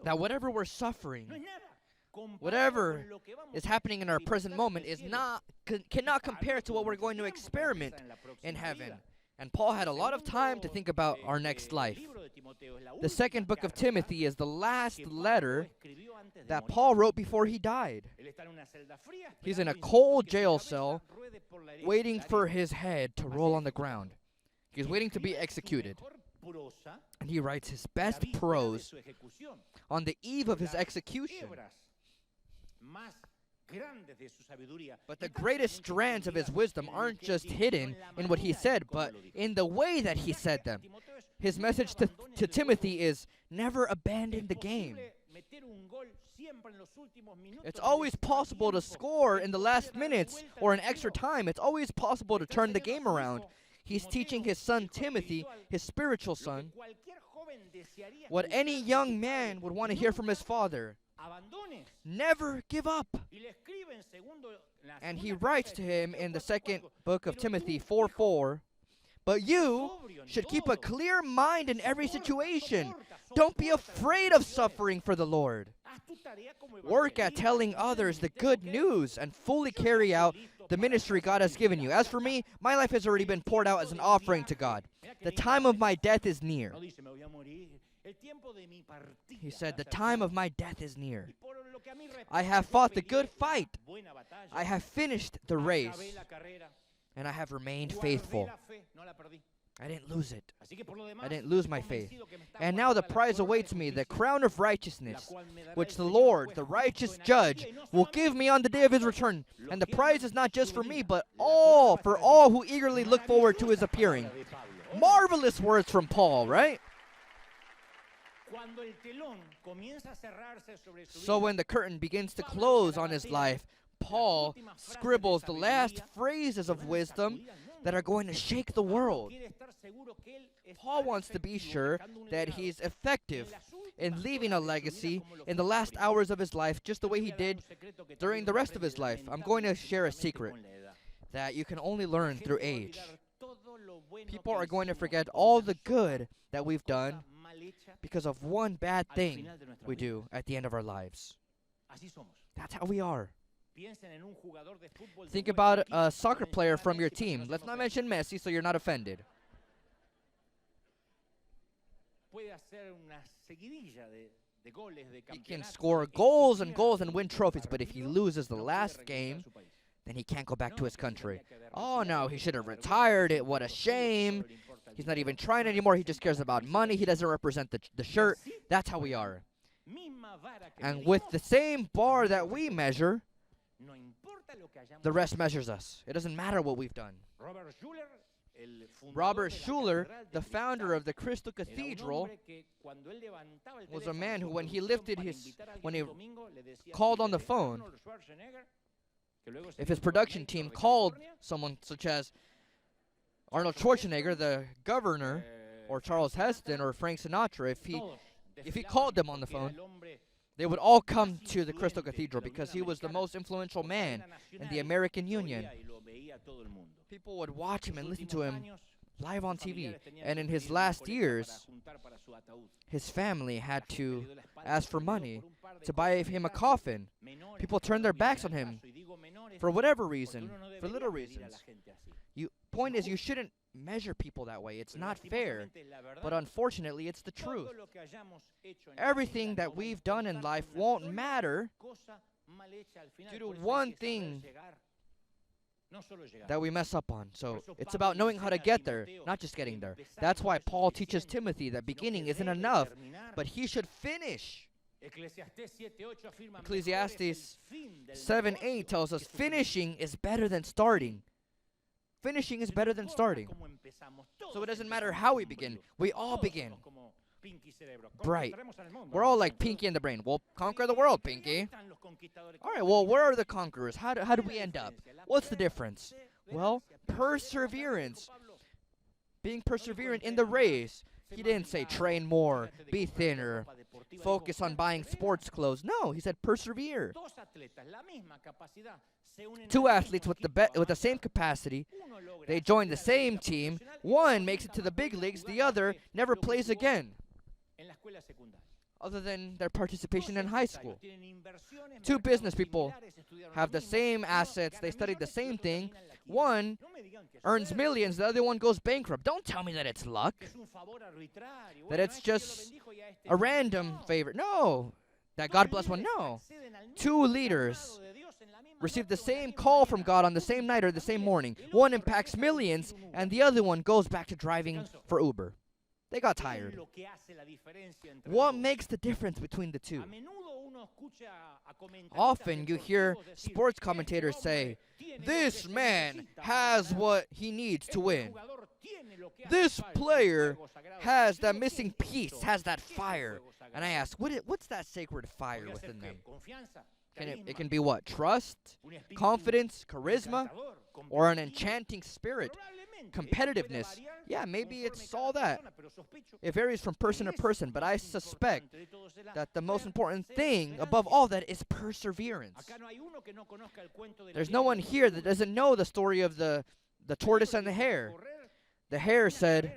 that whatever we're suffering, whatever is happening in our present moment cannot compare to what we're going to experiment in heaven. And Paul had a lot of time to think about our next life. The second book of Timothy is the last letter that Paul wrote before he died. He's in a cold jail cell waiting for his head to roll on the ground. He's waiting to be executed. And he writes his best prose on the eve of his execution. But the greatest strands of his wisdom aren't just hidden in what he said, but in the way that he said them. His message to Timothy is, never abandon the game. It's always possible to score in the last minutes or in extra time. It's always possible to turn the game around. He's teaching his son Timothy, his spiritual son, what any young man would want to hear from his father. Never give up. And he writes to him in the second book of Timothy 4:4, but you should keep a clear mind in every situation. Don't be afraid of suffering for the Lord. Work at telling others the good news and fully carry out the ministry God has given you. As for me, my life has already been poured out as an offering to God. The time of my death is near. He said, the time of my death is near. I have fought the good fight. I have finished the race. And I have remained faithful. I didn't lose it. I didn't lose my faith. And now the prize awaits me, the crown of righteousness, which the Lord, the righteous judge, will give me on the day of his return. And the prize is not just for me, but for all who eagerly look forward to his appearing. Marvelous words from Paul, right? So when the curtain begins to close on his life, Paul scribbles the last phrases of wisdom that are going to shake the world. Paul wants to be sure that he's effective in leaving a legacy in the last hours of his life, just the way he did during the rest of his life. I'm going to share a secret that you can only learn through age. People are going to forget all the good that we've done because of one bad thing we do at the end of our lives. That's how we are. Think about a soccer player from your team. Let's not mention Messi so you're not offended. He can score goals and goals and win trophies, but if he loses the last game, then he can't go back to his country. Oh no, he should have retired. What a shame. He's not even trying anymore. He just cares about money. He doesn't represent the shirt. That's how we are. And with the same bar that we measure, the rest measures us. It doesn't matter what we've done. Robert Schuller, the founder of the Crystal Cathedral, was a man who, when he called on the phone, If his production team called someone such as Arnold Schwarzenegger, the governor, or Charles Heston, or Frank Sinatra, if he called them on the phone, they would all come to the Crystal Cathedral because he was the most influential man in the American Union. People would watch him and listen to him live on TV. And in his last years, his family had to ask for money to buy him a coffin. People turned their backs on him for whatever reason, for little reasons. Point is, you shouldn't measure people that way. It's not fair. But unfortunately, it's the truth. Everything that we've done in life won't matter due to one thing that we mess up on. So it's about knowing how to get there, not just getting there. That's why Paul teaches Timothy that beginning isn't enough, but he should finish. Ecclesiastes 7:8 tells us finishing is better than starting. Finishing is better than starting. So it doesn't matter how we begin. We all begin bright. We're all like Pinky in the Brain. We'll conquer the world, Pinky. All right, well, where are the conquerors? How do we end up? What's the difference? Well, perseverance. Being perseverant in the race. He didn't say train more, be thinner, focus on buying sports clothes. No, he said persevere. Two athletes with the same capacity, they join the same team. One makes it to the big leagues, the other never plays again, other than their participation in high school. Two business people have the same assets, they studied the same thing. One earns millions, the other one goes bankrupt. Don't tell me that it's luck, that it's just a random favor. No, that God bless one. No. Two leaders receive the same call from God on the same night or the same morning. One impacts millions, and the other one goes back to driving for Uber. They got tired. What makes the difference between the two? Often you hear sports commentators say, this man has what he needs to win. This player has that missing piece, has that fire. And I ask, what's that sacred fire within them? It can be what? Trust, confidence, charisma, or an enchanting spirit, competitiveness. Yeah, maybe it's all that. It varies from person to person, but I suspect that the most important thing above all that is perseverance. There's no one here that doesn't know the story of the tortoise and the hare. The hare said,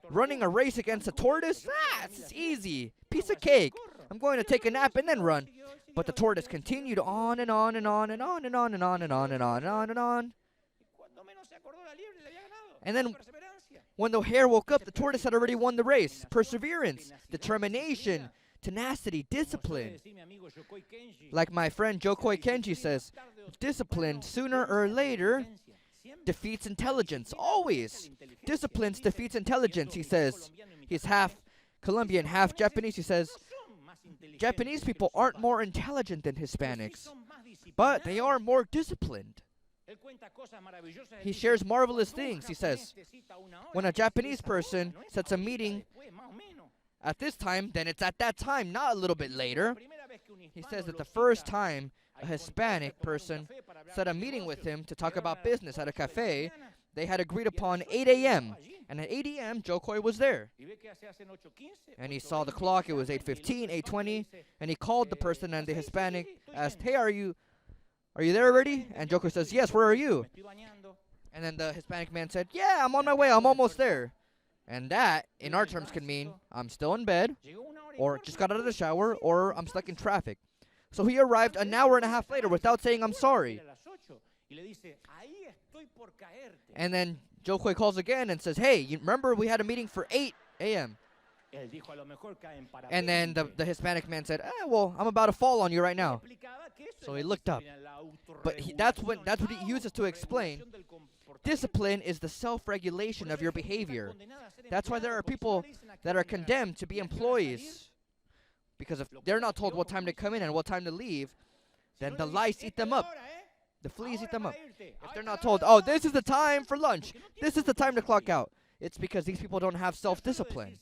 running a race against a tortoise? It's easy. Piece of cake. I'm going to take a nap and then run. But the tortoise continued on and on and on and on and on and on and on and on and on and on. And then when the hare woke up, the tortoise had already won the race. Perseverance, determination, tenacity, discipline. Like my friend Jokoi Kenji says, discipline sooner or later defeats intelligence. Always. Discipline defeats intelligence, he says. He's half Colombian, half Japanese. He says, Japanese people aren't more intelligent than Hispanics, but they are more disciplined. He shares marvelous things. He says, when a Japanese person sets a meeting at this time, then it's at that time, not a little bit later. He says that the first time a Hispanic person set a meeting with him to talk about business at a cafe, they had agreed upon 8 a.m. And at 8 a.m., Jokoi was there. And he saw the clock. It was 8:15, 8:20. And he called the person, and the Hispanic asked, hey, are you there already? And Jokoi says, yes, where are you? And then the Hispanic man said, yeah, I'm on my way. I'm almost there. And that, in our terms, can mean I'm still in bed, or just got out of the shower, or I'm stuck in traffic. So he arrived an hour and a half later without saying I'm sorry. And then Jokoi calls again and says, hey, you remember we had a meeting for 8 a.m. And then the Hispanic man said, well, I'm about to fall on you right now. So he looked up. But that's what he uses to explain. Discipline is the self-regulation of your behavior. That's why there are people that are condemned to be employees. Because if they're not told what time to come in and what time to leave, then the lice eat them up. The fleas eat them up. If they're not told, oh, this is the time for lunch, this is the time to clock out, it's because these people don't have self-discipline.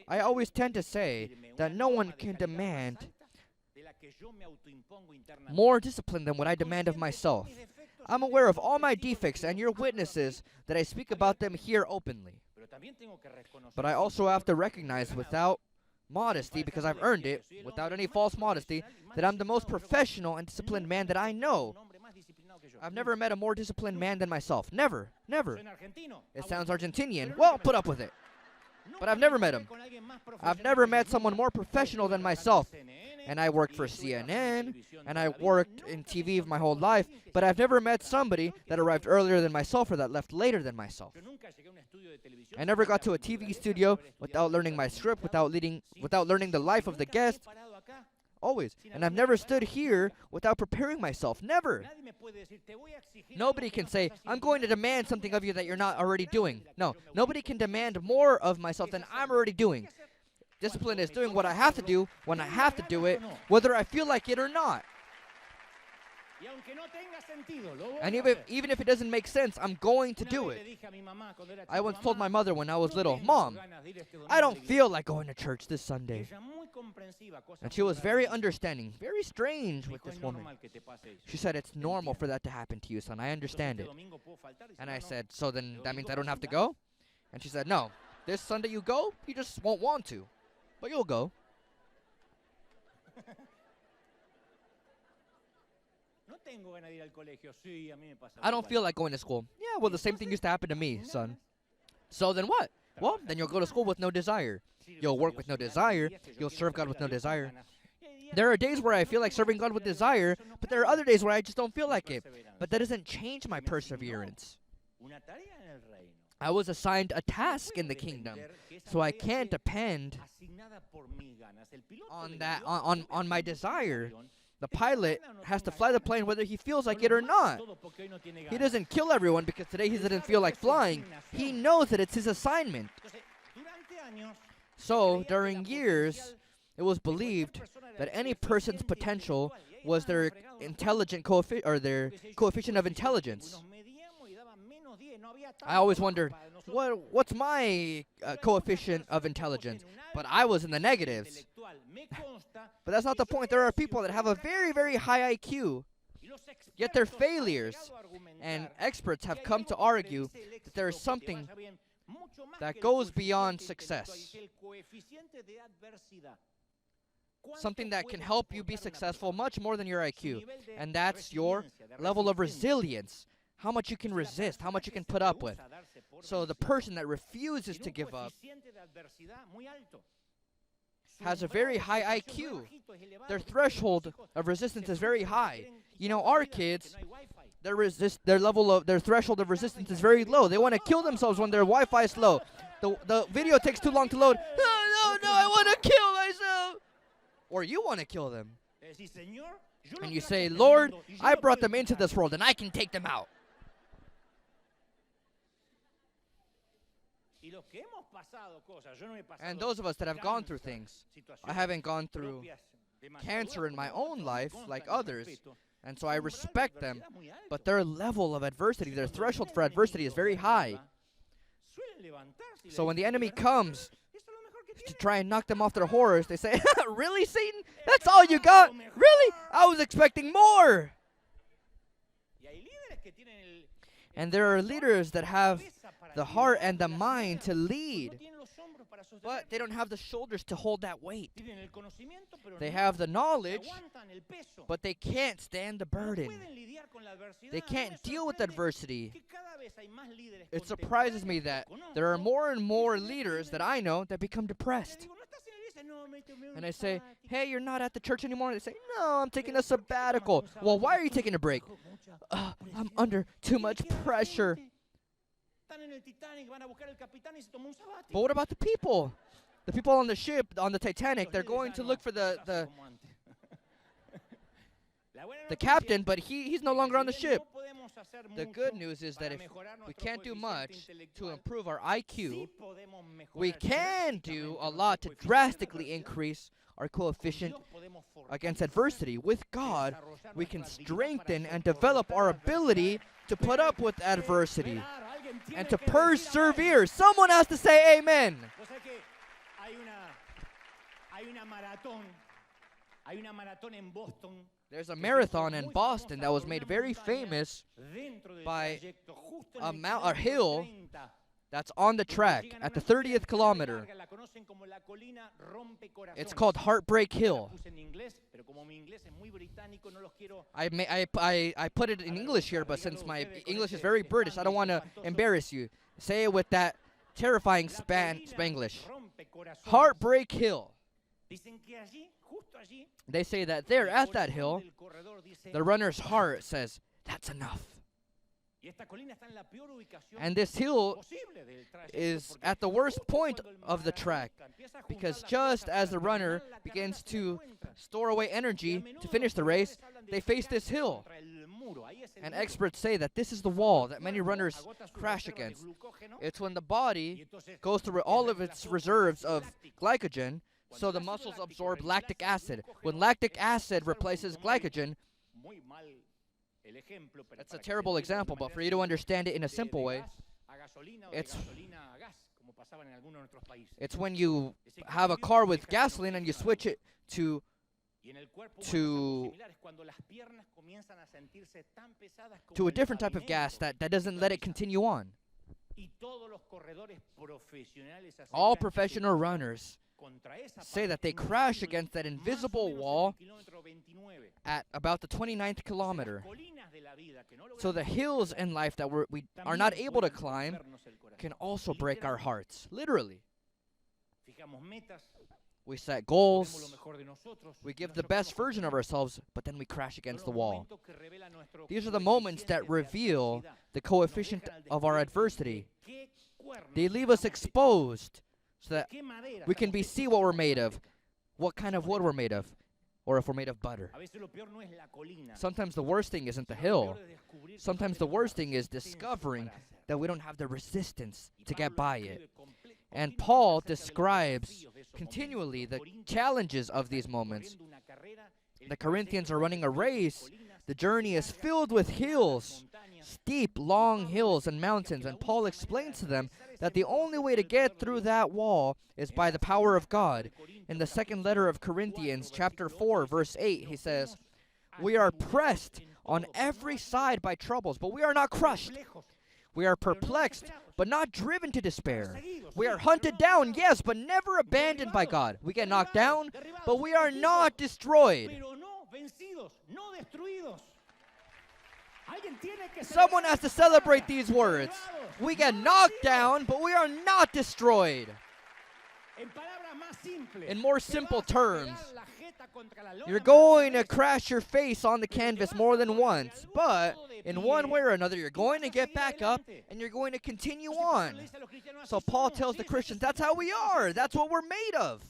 I always tend to say that no one can demand more discipline than what I demand of myself. I'm aware of all my defects, and you're witnesses that I speak about them here openly. But I also have to recognize without modesty, because I've earned it, without any false modesty, that I'm the most professional and disciplined man that I know. I've never met a more disciplined man than myself. Never. Never. It sounds Argentinian. Well, put up with it. But I've never met him. I've never met someone more professional than myself. And I worked for CNN, and I worked in TV my whole life, but I've never met somebody that arrived earlier than myself or that left later than myself. I never got to a TV studio without learning my script, without learning the life of the guest. Always. And I've never stood here without preparing myself. Never. Nobody can say, I'm going to demand something of you that you're not already doing. No. Nobody can demand more of myself than I'm already doing. Discipline is doing what I have to do when I have to do it, whether I feel like it or not. And even if it doesn't make sense, I'm going to do it. I once told my mother when I was little, Mom, I don't feel like going to church this Sunday. And she was very understanding, very strange with this woman. She said, it's normal for that to happen to you, son. I understand it. And I said, so then that means I don't have to go? And she said, no. This Sunday you go, you just won't want to. But you'll go. I don't feel like going to school. Yeah, well, the same thing used to happen to me, son. So then what? Well, then you'll go to school with no desire. You'll work with no desire. You'll serve God with no desire. There are days where I feel like serving God with desire, but there are other days where I just don't feel like it. But that doesn't change my perseverance. I was assigned a task in the kingdom, so I can't depend on that, on my desire. The pilot has to fly the plane whether he feels like it or not. He doesn't kill everyone because today he didn't feel like flying. He knows that it's his assignment. So, during years, it was believed that any person's potential was their their coefficient of intelligence. I always wondered, what's my coefficient of intelligence? But I was in the negatives. But that's not the point. There are people that have a very, very high IQ, yet they're failures. And experts have come to argue that there is something that goes beyond success. Something that can help you be successful much more than your IQ. And that's your level of resilience. How much you can resist, how much you can put up with. So the person that refuses to give up has a very high IQ. Their threshold of resistance is very high. You know, our kids, their threshold of resistance is very low. They want to kill themselves when their Wi-Fi is slow. The video takes too long to load. No, I want to kill myself. Or you want to kill them. And you say, Lord, I brought them into this world and I can take them out. And those of us that have gone through things, I haven't gone through cancer in my own life like others, and so I respect them, but their level of adversity, their threshold for adversity is very high. So when the enemy comes to try and knock them off their horse, they say, really, Satan? That's all you got? Really? I was expecting more. And there are leaders that have the heart and the mind to lead, but they don't have the shoulders to hold that weight. They have the knowledge, but they can't stand the burden. They can't deal with adversity. It surprises me that there are more and more leaders that I know that become depressed. And I say, hey, you're not at the church anymore? They say, no, I'm taking a sabbatical. Well, why are you taking a break? I'm under too much pressure. But what about the people? The people on the ship, on the Titanic, they're going to look for the captain, but he's no longer on the ship. The good news is that if we can't do much to improve our IQ, we can do a lot to drastically increase our coefficient against adversity. With God, we can strengthen and develop our ability to put up with adversity and to persevere. Someone has to say amen. There's a marathon in Boston that was made very famous by a hill that's on the track at the 30th kilometer. It's called Heartbreak Hill. I put it in English here, but since my English is very British, I don't want to embarrass you. Say it with that terrifying Spanglish. Heartbreak Hill. They say that there at that hill, the runner's heart says, that's enough. And this hill is at the worst point of the track, because just as the runner begins to store away energy to finish the race, they face this hill. And experts say that this is the wall that many runners crash against. It's when the body goes through all of its reserves of glycogen, so the muscles absorb lactic acid. When lactic acid replaces glycogen, that's a terrible example, but for you to understand it in a simple way, it's when you have a car with gasoline and you switch it to a different type of gas that doesn't let it continue on. All professional runners say that they crash against that invisible wall at about the 29th kilometer. So the hills in life that we are not able to climb can also break our hearts, literally. We set goals, we give the best version of ourselves, but then we crash against the wall. These are the moments that reveal the coefficient of our adversity. They leave us exposed so that we can see what we're made of, what kind of wood we're made of, or if we're made of butter. Sometimes the worst thing isn't the hill. Sometimes the worst thing is discovering that we don't have the resistance to get by it. And Paul describes continually the challenges of these moments. The Corinthians are running a race. The journey is filled with hills, steep, long hills and mountains, and Paul explains to them that the only way to get through that wall is by the power of God. In the second letter of Corinthians, chapter 4, verse 8, he says, "We are pressed on every side by troubles, but we are not crushed. We are perplexed, but not driven to despair. We are hunted down, yes, but never abandoned by God. We get knocked down, but we are not destroyed." Someone has to celebrate these words. We get knocked down, but we are not destroyed. In more simple terms, you're going to crash your face on the canvas more than once, but in one way or another, you're going to get back up and you're going to continue on. So Paul tells the Christians, that's how we are. That's what we're made of.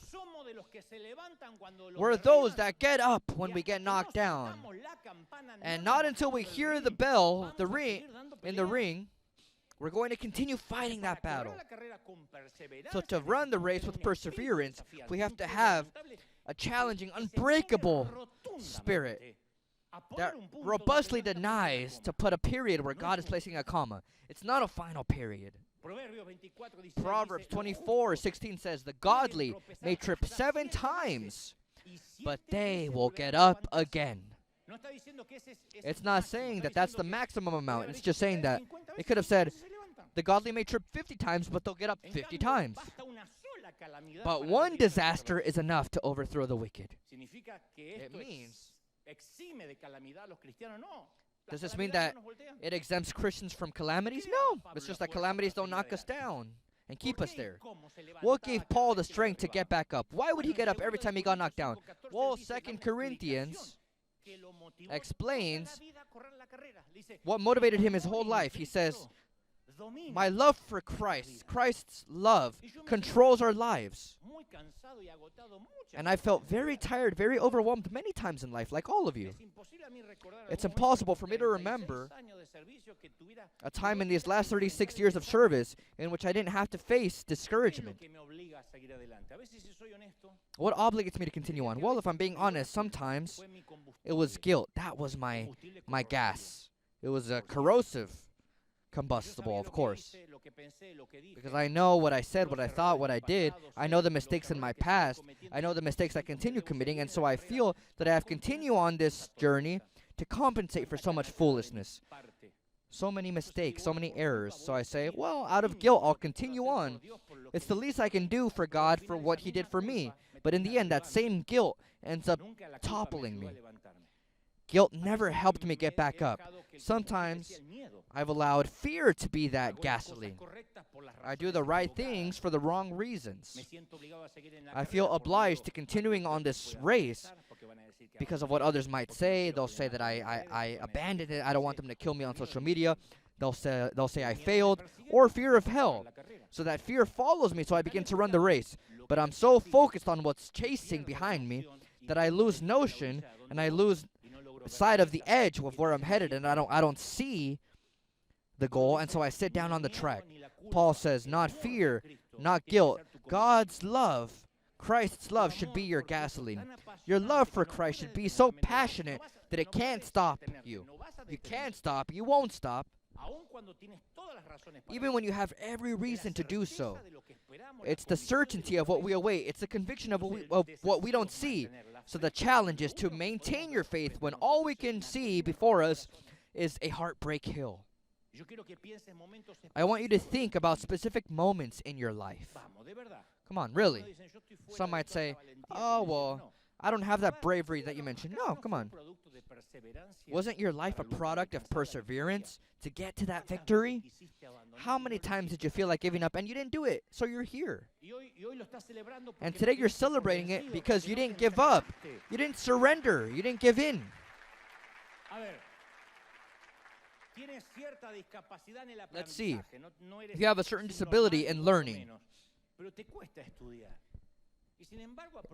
We're those that get up when we get knocked down. And not until we hear the bell, in the ring, we're going to continue fighting that battle. So to run the race with perseverance, we have to have a challenging, unbreakable spirit that robustly denies to put a period where God is placing a comma. It's not a final period. Proverbs 24:16 says, "The godly may trip 7 times, but they will get up again." It's not saying that that's the maximum amount. It's just saying that it could have said, the godly may trip 50 times, but they'll get up 50 times. But one disaster is enough to overthrow the wicked. It means, does this mean that it exempts Christians from calamities? No. It's just that calamities don't knock us down and keep us there. What gave Paul the strength to get back up? Why would he get up every time he got knocked down? Well, 2 Corinthians explains what motivated him his whole life. He says, my love for Christ, Christ's love, controls our lives. And I felt very tired, very overwhelmed many times in life, like all of you. It's impossible for me to remember a time in these last 36 years of service in which I didn't have to face discouragement. What obligates me to continue on? Well, if I'm being honest, sometimes it was guilt. That was my gas. It was a corrosive combustible, of course. Because I know what I said, what I thought, what I did. I know the mistakes in my past. I know the mistakes I continue committing, and so I feel that I have to continue on this journey to compensate for so much foolishness. So many mistakes, so many errors. So I say, well, out of guilt, I'll continue on. It's the least I can do for God for what He did for me. But in the end, that same guilt ends up toppling me. Guilt never helped me get back up. Sometimes I've allowed fear to be that gasoline. I do the right things for the wrong reasons. I feel obliged to continuing on this race because of what others might say. They'll say that I abandoned it. I don't want them to kill me on social media. They'll say I failed, or fear of hell. So that fear follows me, so I begin to run the race. But I'm so focused on what's chasing behind me that I lose notion and I lose sight of the edge of where I'm headed, and I don't see the goal, and so I sit down on the track. Paul says, not fear, not guilt. God's love, Christ's love should be your gasoline. Your love for Christ should be so passionate that it can't stop you. You can't stop, you won't stop. Even when you have every reason to do so. It's the certainty of what we await. It's the conviction of what we don't see. So the challenge is to maintain your faith when all we can see before us is a heartbreak hill. I want you to think about specific moments in your life. Come on, really. Some might say, oh, well, I don't have that bravery that you mentioned. No, come on. Wasn't your life a product of perseverance to get to that victory? How many times did you feel like giving up and you didn't do it, so you're here? And today you're celebrating it because you didn't give up. You didn't surrender. You didn't give in. Let's see. If you have a certain disability in learning,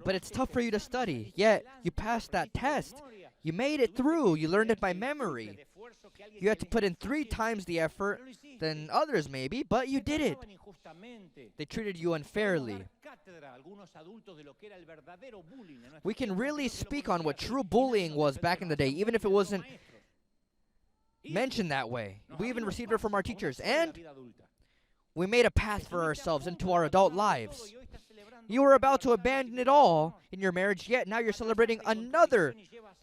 but it's tough for you to study, yet you passed that test. You made it through. You learned it by memory. You had to put in 3 times the effort than others maybe, but you did it. They treated you unfairly. We can really speak on what true bullying was back in the day, even if it wasn't mentioned that way. We even received it from our teachers, and we made a path for ourselves into our adult lives. You were about to abandon it all in your marriage, yet now you're celebrating another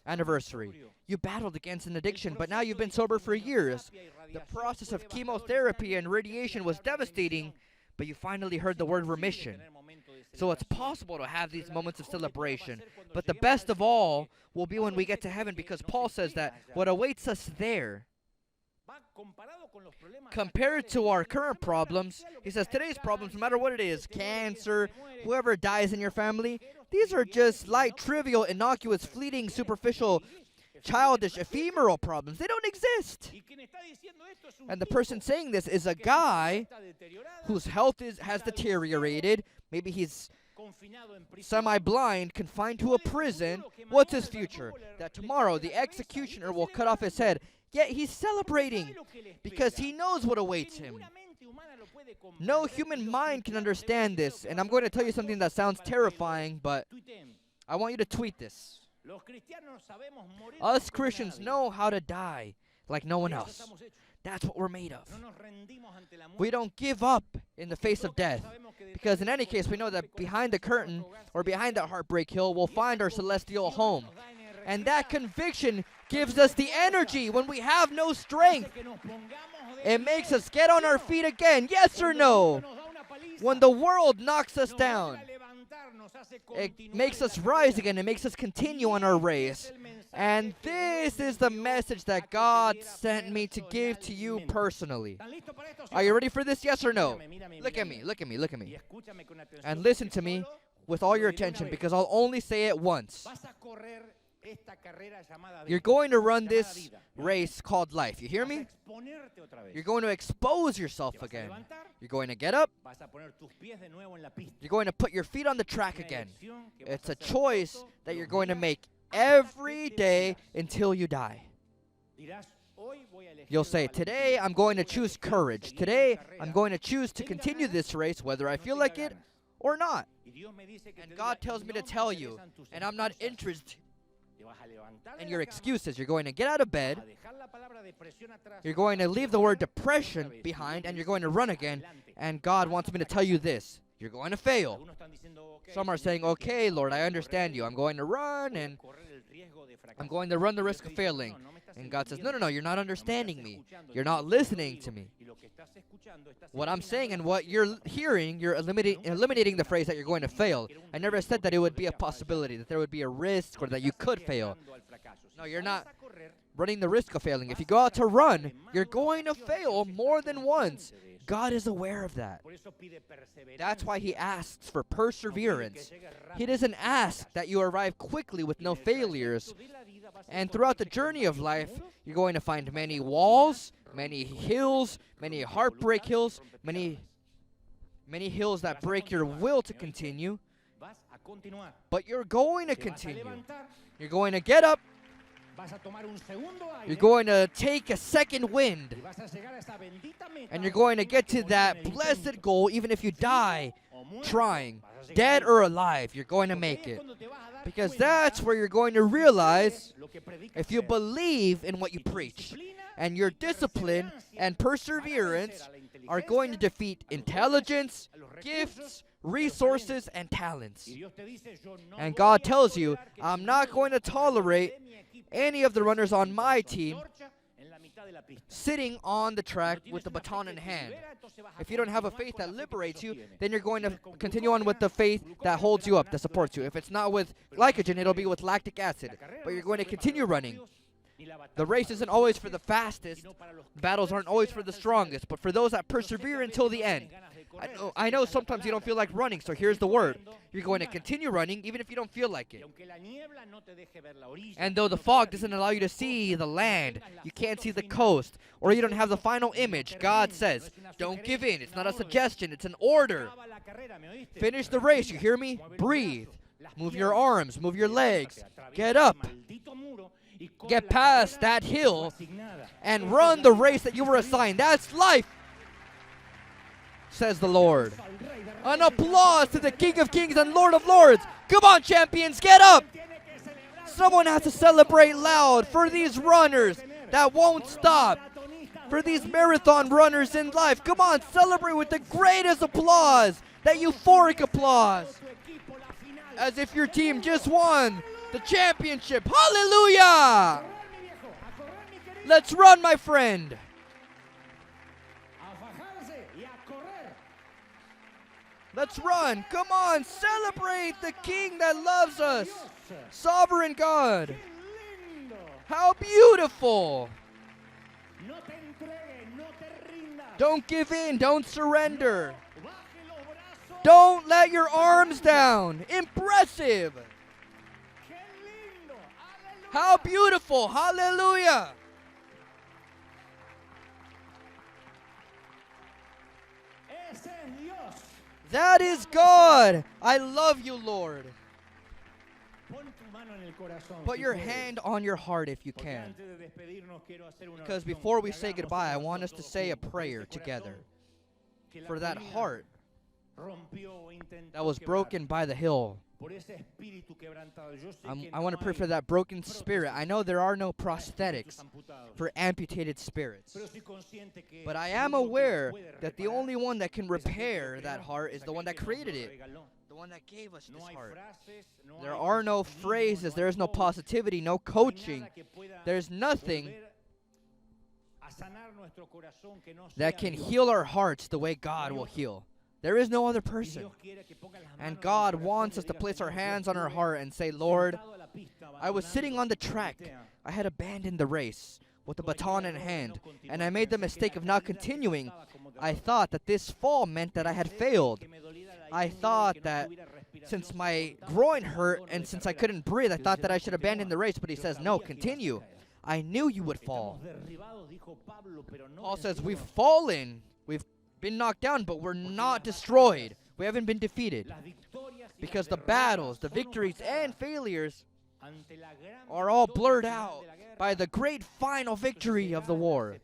anniversary. You battled against an addiction, but now you've been sober for years. The process of chemotherapy and radiation was devastating, but you finally heard the word remission. So it's possible to have these moments of celebration. But the best of all will be when we get to heaven, because Paul says that what awaits us there, compared to our current problems, he says today's problems, no matter what it is, cancer, whoever dies in your family, these are just light, trivial, innocuous, fleeting, superficial, childish, ephemeral problems. They don't exist. And the person saying this is a guy whose health has deteriorated. Maybe he's semi-blind, confined to a prison. What's his future? That tomorrow the executioner will cut off his head. Yet he's celebrating because he knows what awaits him. No human mind can understand this. And I'm going to tell you something that sounds terrifying, but I want you to tweet this. Us Christians know how to die like no one else. That's what we're made of. We don't give up in the face of death, because in any case we know that behind the curtain or behind that heartbreak hill we'll find our celestial home. And that conviction gives us the energy when we have no strength. It makes us get on our feet again, yes or no? When the world knocks us down, it makes us rise again. It makes us continue on our race. And this is the message that God sent me to give to you personally. Are you ready for this, yes or no? Look at me, look at me, look at me. And listen to me with all your attention, because I'll only say it once. You're going to run this race called life. You hear me? You're going to expose yourself again. You're going to get up. You're going to put your feet on the track again. It's a choice that you're going to make every day until you die. You'll say, today I'm going to choose courage. Today I'm going to choose to continue this race whether I feel like it or not. And God tells me to tell you, and I'm not interested And your excuse is you're going to get out of bed, you're going to leave the word depression behind, and you're going to run again. And God wants me to tell you this: you're going to fail. Some are saying, okay, Lord, I understand you. I'm going to run, and I'm going to run the risk of failing. And God says, no, you're not understanding me. You're not listening to me. What I'm saying and what you're hearing, you're eliminating the phrase that you're going to fail. I never said that it would be a possibility, that there would be a risk, or that you could fail. No, you're not running the risk of failing. If you go out to run, you're going to fail more than once. God is aware of that. That's why he asks for perseverance. He doesn't ask that you arrive quickly with no failures. And throughout the journey of life, you're going to find many walls, many hills, many heartbreak hills, many hills that break your will to continue. But you're going to continue. You're going to get up. You're going to take a second wind. And you're going to get to that blessed goal even if you die trying. Dead or alive, you're going to make it. Because that's where you're going to realize if you believe in what you preach. And your discipline and perseverance are going to defeat intelligence, gifts, resources, and talents. And God tells you, I'm not going to tolerate any of the runners on my team sitting on the track with the baton in hand. If you don't have a faith that liberates you, then you're going to continue on with the faith that holds you up, that supports you. If it's not with glycogen, it'll be with lactic acid. But you're going to continue running. The race isn't always for the fastest. Battles aren't always for the strongest, but for those that persevere until the end. I know sometimes you don't feel like running, so here's the word. You're going to continue running even if you don't feel like it. And though the fog doesn't allow you to see the land, you can't see the coast, or you don't have the final image, God says, don't give in. It's not a suggestion, it's an order. Finish the race, you hear me? Breathe. Move your arms, move your legs. Get up. Get past that hill and run the race that you were assigned. That's life, says the Lord. An applause to the King of Kings and Lord of Lords. Come on, champions, get up. Someone has to celebrate loud for these runners that won't stop. For these marathon runners in life. Come on, celebrate with the greatest applause. That euphoric applause. As if your team just won the championship. Hallelujah! Let's run, my friend. Let's run. Come on, celebrate the King that loves us. Sovereign God. How beautiful. Don't give in. Don't surrender. Don't let your arms down. Impressive. How beautiful. Hallelujah. That is God. I love you, Lord. Put your hand on your heart if you can. Because before we say goodbye, I want us to say a prayer together for that heart that was broken by the hill. I want to pray for that broken spirit. I know there are no prosthetics for amputated spirits. But I am aware that the only one that can repair that heart is the one that created it. The one that gave us this heart. There are no phrases. There is no positivity, no coaching. There's nothing that can heal our hearts the way God will heal. There is no other person. And God wants us to place our hands on our heart and say, Lord, I was sitting on the track. I had abandoned the race with the baton in hand, and I made the mistake of not continuing. I thought that this fall meant that I had failed. I thought that since my groin hurt and since I couldn't breathe, I thought that I should abandon the race. But he says, no, continue. I knew you would fall. Paul says, we've fallen. We've been knocked down, but we're not destroyed. We haven't been defeated. Because the battles, the victories, and failures are all blurred out by the great final victory of the war.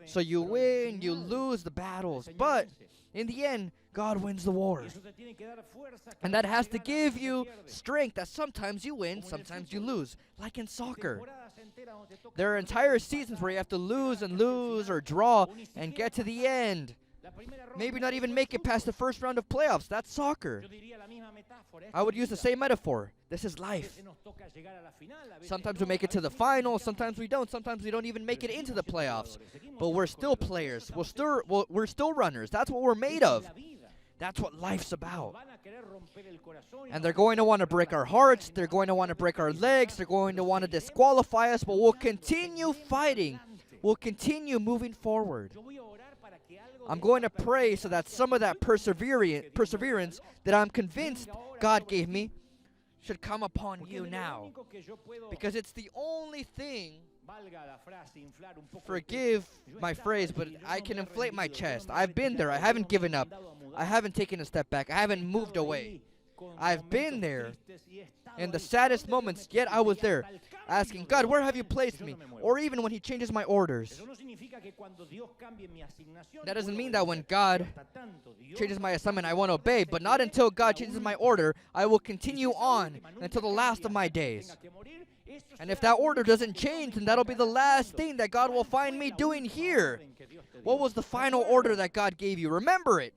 So you win, you lose the battles, but in the end, God wins the war. And that has to give you strength that sometimes you win, sometimes you lose. Like in soccer. There are entire seasons where you have to lose and lose or draw and get to the end. Maybe not even make it past the first round of playoffs. That's soccer. I would use the same metaphor. This is life. Sometimes we make it to the final, sometimes we don't. Sometimes we don't even make it into the playoffs. But we're still players. We're still runners. That's what we're made of. That's what life's about. And they're going to want to break our hearts. They're going to want to break our legs. They're going to want to disqualify us. But we'll continue fighting. We'll continue moving forward. I'm going to pray so that some of that perseverance that I'm convinced God gave me should come upon you now. Because it's the only thing, forgive my phrase, but I can inflate my chest. I've been there. I haven't given up. I haven't taken a step back. I haven't moved away. I've been there in the saddest moments, yet I was there asking, God, where have you placed me? Or even when he changes my orders. That doesn't mean that when God changes my assignment, I won't obey, but not until God changes my order. I will continue on until the last of my days. And if that order doesn't change, then that'll be the last thing that God will find me doing here. What was the final order that God gave you? Remember it.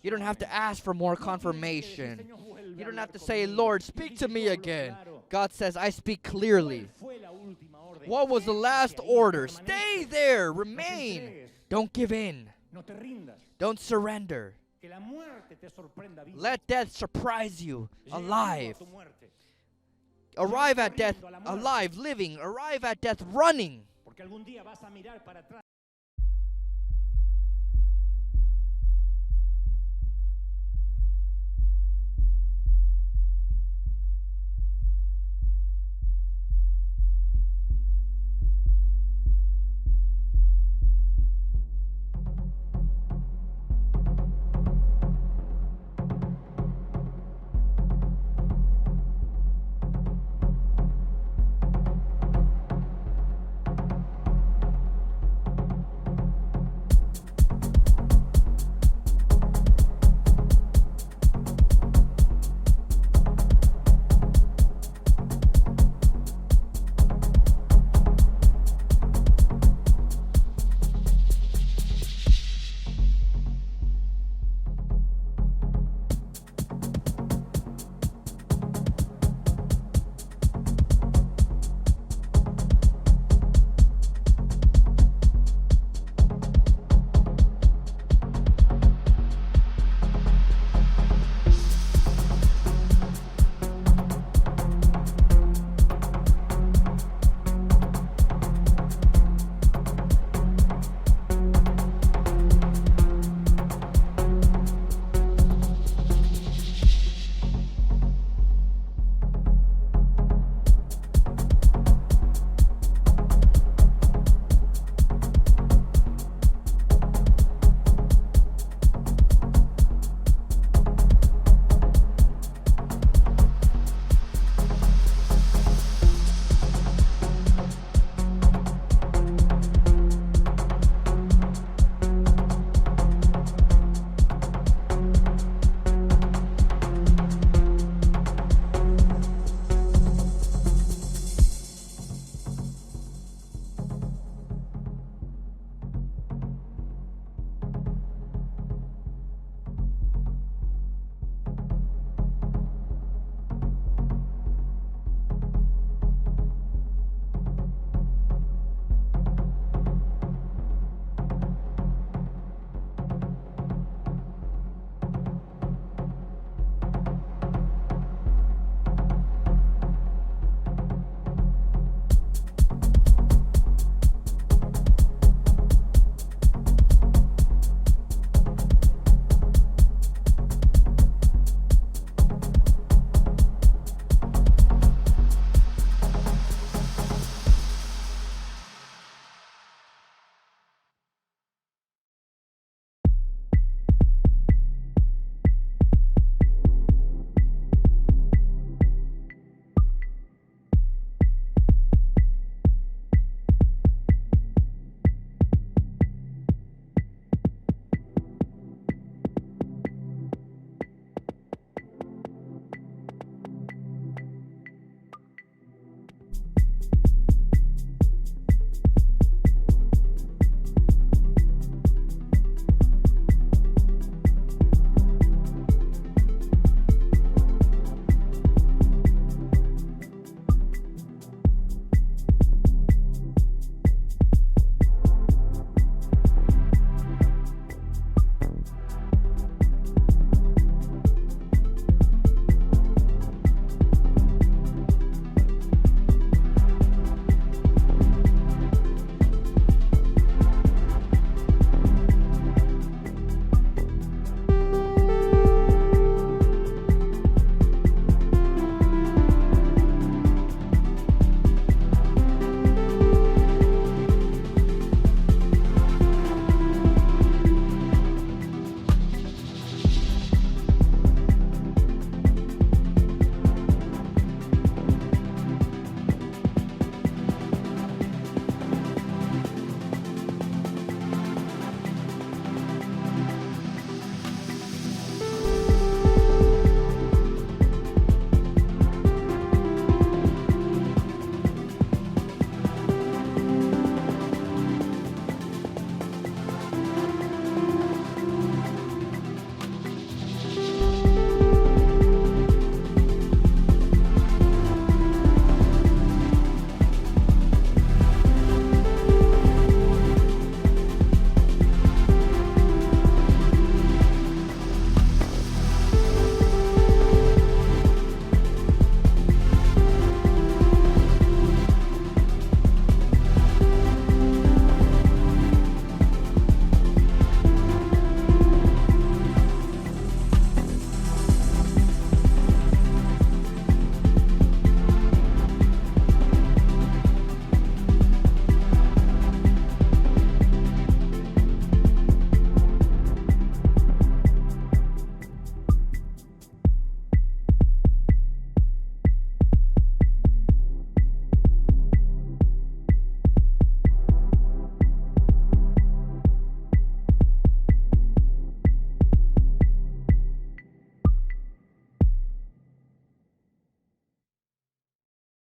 You don't have to ask for more confirmation. You don't have to say, Lord, speak to me again. God says, I speak clearly. What was the last order? Stay there. Remain. Don't give in. Don't surrender. Let death surprise you alive. Arrive at death alive, living. Arrive at death running.